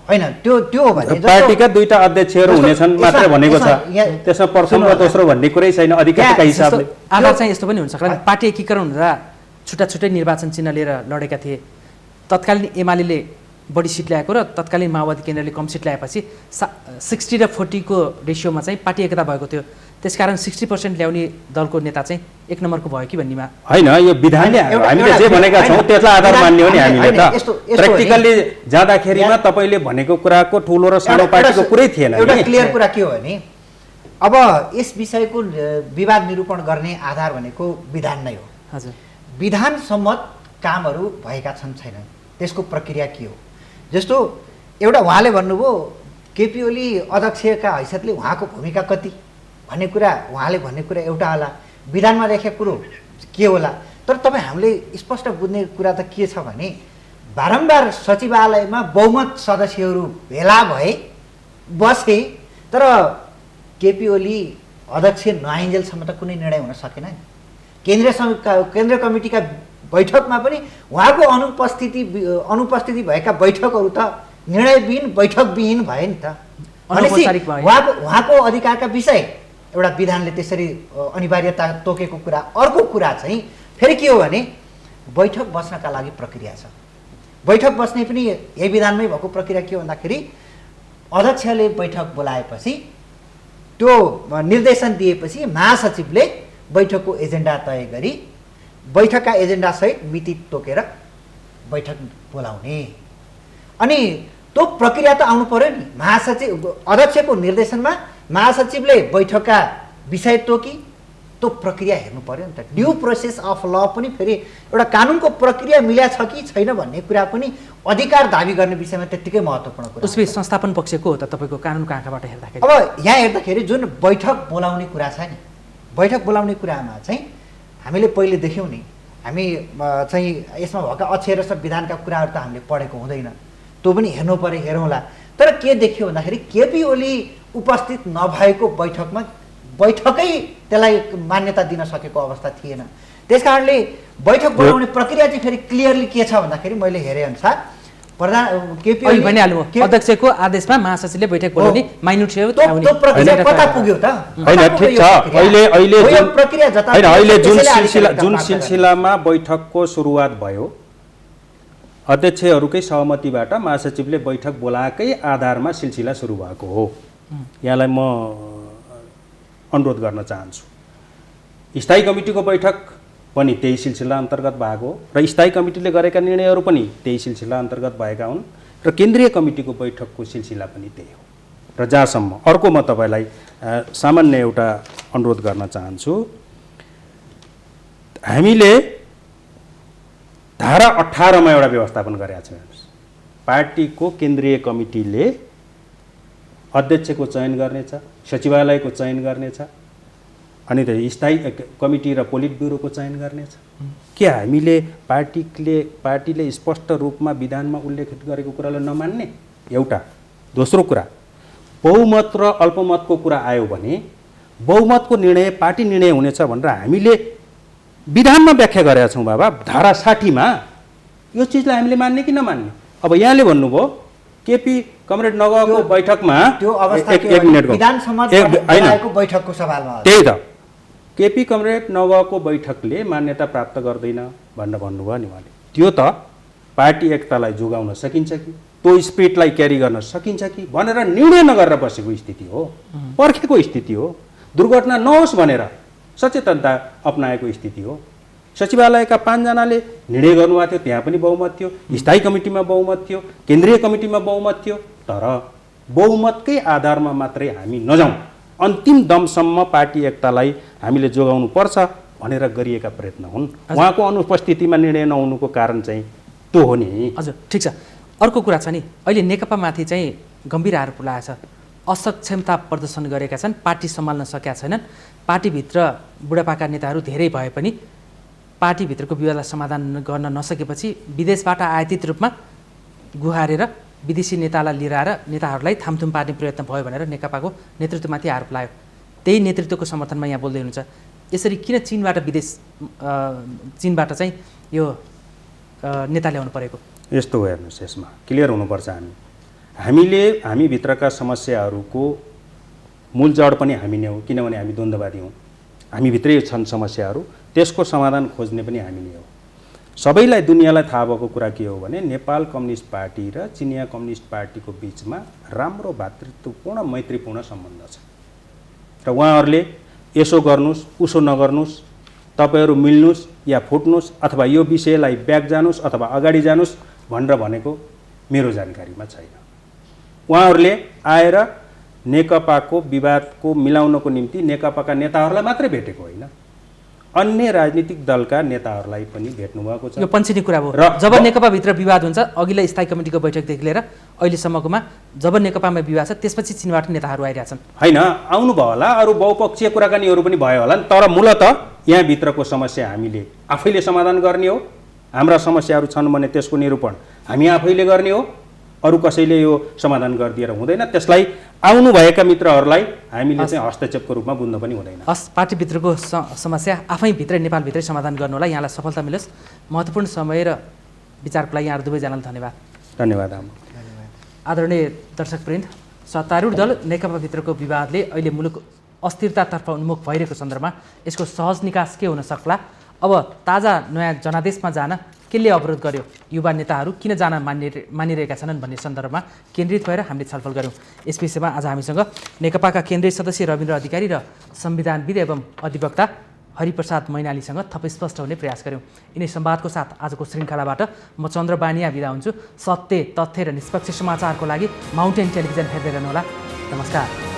होइन त्यो हो भने पार्टीका दुईटा अध्यक्षहरू हुनेछन् मात्र भनेको छ। त्यसमा प्रथम र दोस्रो भन्ने कुरै छैन अधिकारका हिसाबले। आधार चाहिँ यस्तो पनि हुन्छ पार्टी एकीकरण हुँदा छुट्टा छुट्टै निर्वाचन चिन्ह लिएर लडेका थिए। तत्कालीन एमाले बढी सिट ल्याएको र तत्कालीन माओवादी केन्द्रले कम सिट ल्याएपछि 60 र 40 को रेसियोमा चाहिँ पार्टी एकता भएको थियो। त्यसकारण 60% ल्याउने दलको नेता चाहिँ एक नम्बरको भयो कि भन्नेमा होइन। यो विधानले हामीले जे भनेका छौँ त्यसलाई आधार मान्ने हो नि हामीले त। प्र्याक्टिकल्ली जाँदाखेरिमा तपाईँले भनेको कुराको ठुलो र सानो पार्टीको कुरै थिएन। एउटा क्लियर कुरा के हो भने अब यस विषयको विवाद निरूपण गर्ने आधार भनेको विधान नै हो। हजुर, विधान सम्मत कामहरू भएका छन् छैनन् त्यसको प्रक्रिया के हो? जस्तो एउटा उहाँले भन्नुभयो केपी ओली अध्यक्षका हैसियतले उहाँको भूमिका कति भन्ने कुरा उहाँले भन्ने कुरा एउटा होला, विधानमा लेखेको कुरो के होला। तर तपाईँ हामीले स्पष्ट बुझ्ने कुरा त के छ भने बारम्बार सचिवालयमा बहुमत सदस्यहरू भेला भए बसे तर केपी ओली अध्यक्ष नआइन्जेलसम्म त कुनै निर्णय हुन सकेन नि। केन्द्रीय कमिटीका बैठकमा पनि उहाँको अनुपस्थिति भएका बैठकहरू त निर्णयविहीन बैठकविहीन भए नि त। उहाँको अधिकारका विषय एउटा विधानले त्यसरी अनिवार्यता तोकेको कुरा। अर्को कुरा चाहिँ फेरि के हो भने बैठक बस्नका लागि प्रक्रिया छ। बैठक बस्ने पनि यही विधानमै भएको प्रक्रिया के हो भन्दाखेरि अध्यक्षले बैठक बोलाएपछि त्यो निर्देशन दिएपछि महासचिवले बैठकको एजेन्डा तय गरी बैठकका एजेन्डासहित मिति तोकेर बैठक बोलाउने। अनि त्यो प्रक्रिया त आउनु पर्यो नि। अध्यक्षको निर्देशनमा महासचिवले बैठकका विषय तोकी त्यो प्रक्रिया हेर्नु पर्यो नि त। ड्यू प्रोसेस अफ ल पनि फेरि एउटा कानुनको प्रक्रिया मिल्या छ कि छैन भन्ने कुरा पनि अधिकार दाबी गर्ने विषयमा त्यत्तिकै महत्त्वपूर्ण कुरा। उसले संस्थापन पक्षको हो त तपाईँको कानुनको आँखाबाट हेर्दाखेरि? अब यहाँ हेर्दाखेरि जुन बैठक बोलाउने कुरा छ नि, बैठक बोलाउने कुरामा चाहिँ हामीले पहिले देख्यौँ नि। हामी चाहिँ यसमा भएका अक्षर र विधानका कुराहरू त हामीले पढेको हुँदैन, त्यो पनि हेर्नु पर्यो, हेरौँला। तर के देखियो भन्दाखेरि केपी ओली उपस्थित नभएको बैठकमा बैठकै त्यसलाई मान्यता दिन सकेको अवस्था थिएन। त्यस कारणले बैठक बोलाउने प्रक्रिया चाहिँ फेरि क्लियरली के छ भन्दाखेरि मैले हेरे अनुसार केपी ओली भनिहाल्नु अध्यक्षको आदेशमा महासचिवले बैठक बोलाउने माइन्युट थियो। त्यो प्रक्रिया कता पुग्यो त? हैन, ठीक छ। अहिले जुन सिलसिलामा बैठकको सुरुवात भयो अध्यक्षहरूकै सहमतिबाट महासचिवले बैठक बोलाएकै आधारमा सिलसिला सुरु भएको हो। यहाँलाई म अनुरोध गर्न चाहन्छु। स्थायी कमिटीको बैठक पनि त्यही सिलसिला अन्तर्गत भएको हो र स्थायी कमिटीले गरेका निर्णयहरू पनि त्यही सिलसिला अन्तर्गत भएका हुन् र केन्द्रीय कमिटीको बैठकको सिलसिला पनि त्यही हो। र जहाँसम्म अर्को म तपाईँलाई सामान्य एउटा अनुरोध गर्न चाहन्छु। हामीले धारा 18 मा एउटा व्यवस्थापन गरेका छौँ। पार्टीको केन्द्रीय कमिटीले अध्यक्षको चयन गर्नेछ, सचिवालयको चयन गर्नेछ, अनि त स्थायी कमिटी र पोलिट ब्युरोको चयन गर्नेछ। के हामीले पार्टीले स्पष्ट रूपमा विधानमा उल्लेखित गरेको कुरालाई नमान्ने? एउटा। दोस्रो कुरा, बहुमत र अल्पमतको कुरा आयो भने बहुमतको निर्णय पार्टी निर्णय हुनेछ भनेर हामीले विधानमा व्याख्या गरेका छौँ बाबा, धारा 60मा यो चिजलाई हामीले मान्ने कि नमान्ने। अब यहाँले भन्नुभयो केपी कमरेड नगएको बैठकमा त्यो अवस्था एक मिनेटको विधान समाज बनाएको बैठकको सवालमा त्यही त केपी कमरेड नगएको बैठकले मान्यता प्राप्त गर्दैन भनेर भन्नुभयो नि उहाँले। त्यो त पार्टी एकतालाई जोगाउन सकिन्छ कि, त्यो स्पिरिटलाई क्यारी गर्न सकिन्छ कि भनेर निर्णय नगरेर बसेको स्थिति हो, पर्खेको स्थिति हो। दुर्घटना नहोस् भनेर सचेतनता अपनाएको स्थिति हो। सचिवालयका 5 जनाले निर्णय गर्नुभएको थियो, त्यहाँ पनि बहुमत थियो, स्थायी कमिटीमा बहुमत थियो, केन्द्रीय कमिटीमा बहुमत थियो। तर बहुमतकै आधारमा मात्रै हामी नजाउँ, अन्तिम दमसम्म पार्टी एकतालाई हामीले जोगाउनु पर्छ भनेर गरिएका प्रयत्न हुन्। उहाँको अनुपस्थितिमा निर्णय नहुनुको कारण चाहिँ त्यो हो नि। हजुर, ठिक छ। अर्को कुरा छ नि, अहिले नेकपामाथि चाहिँ गम्भीर आरोप लागेको छ, असक्षमता प्रदर्शन गरेका छन्, पार्टी सम्हाल्न सकेका छैनन्। पार्टीभित्र बुढापाका नेताहरू धेरै भए पनि पार्टीभित्रको विवादलाई समाधान गर्न नसकेपछि विदेशबाट आयातित रूपमा गुहारेर विदेशी नेतालाई लिएर आएर नेताहरूलाई थामथुम पार्ने प्रयत्न भयो भनेर नेकपाको नेतृत्वमाथि आरोप लाग्यो। त्यही नेतृत्वको समर्थनमा यहाँ बोल्दै हुनुहुन्छ। यसरी किन चीनबाट चाहिँ यो नेता ल्याउनु परेको? यस्तो हो, हेर्नुहोस्, यसमा क्लियर हुनुपर्छ। हामीभित्रका समस्याहरूको मूल जड पनि हामी नै हो, किनभने हामी द्वन्द्ववादी हौँ। हामीभित्रै छन् समस्याहरू, त्यसको समाधान खोज्ने पनि हामी नै हो। सबैलाई दुनियाँलाई थाहा भएको कुरा के हो भने नेपाल कम्युनिस्ट पार्टी र चिनिया कम्युनिस्ट पार्टीको बिचमा राम्रो भातृत्वपूर्ण मैत्रीपूर्ण सम्बन्ध छ र उहाँहरूले यसो गर्नुहोस् उसो नगर्नुहोस्, तपाईँहरू मिल्नुहोस् या फुट्नुहोस् अथवा यो विषयलाई ब्याक जानुहोस् अथवा अगाडि जानुहोस् भनेर भनेको मेरो जानकारीमा छैन। उहाँहरूले आएर नेकपाको विवादको मिलाउनको निम्ति नेकपाका नेताहरूलाई मात्रै भेटेको होइन, अन्य राजनीतिक दलका नेताहरूलाई पनि भेट्नु भएको छ। यो पन्छिने कुरा हो। जब नेकपाभित्र विवाद हुन्छ, अघिल्लो स्थायी कमिटीको बैठकदेखि लिएर अहिलेसम्मकोमा जब नेकपामा विवाद छ त्यसपछि चीनबाट नेताहरू आइरहेछन्। होइन, आउनुभयो होला, अरू बहुपक्षीय कुराकानीहरू पनि भयो होला, तर मूलत यहाँभित्रको समस्या हामीले आफैले समाधान गर्ने हो। हाम्रा समस्याहरू छन् भने त्यसको निरूपण हामी आफैले गर्ने हो, अरू कसैले यो समाधान गरिदिएर हुँदैन। त्यसलाई आउनुभएका मित्रहरूलाई हामीले चाहिँ हस्तक्षेपको रूपमा बुझ्न पनि हुँदैन। हस्, पार्टीभित्रको समस्या आफैभित्रै नेपालभित्रै समाधान गर्नु होला। यहाँलाई सफलता मिलोस्। महत्त्वपूर्ण समय र विचारको लागि यहाँहरू दुवैजनालाई धन्यवाद। धन्यवाद। आदरणीय दर्शकवृन्द, सत्तारूढ दल नेकपाभित्रको विवादले अहिले मुलुक अस्थिरतातर्फ उन्मुख भइरहेको सन्दर्भमा यसको सहज निकास के हुन सक्ला, अब ताजा नयाँ जनादेशमा जान केले अवरोध गर्यो, युवा नेताहरू किन जान मानिरहेका छनन् भन्ने सन्दर्भमा केन्द्रित भएर हामीले छलफल गऱ्यौँ। यस विषयमा आज हामीसँग नेकपाका केन्द्रीय सदस्य रविन्द्र अधिकारी र संविधानविद एवं अधिवक्ता हरिप्रसाद मैनालीसँग थप स्पष्ट हुने प्रयास गऱ्यौँ। यिनै संवादको साथ आजको श्रृङ्खलाबाट म चन्द्र बानिया बिदा हुन्छु। सत्य, तथ्य र निष्पक्ष समाचारको लागि माउन्टेन टेलिभिजन हेर्दै रहनुहोला। नमस्कार।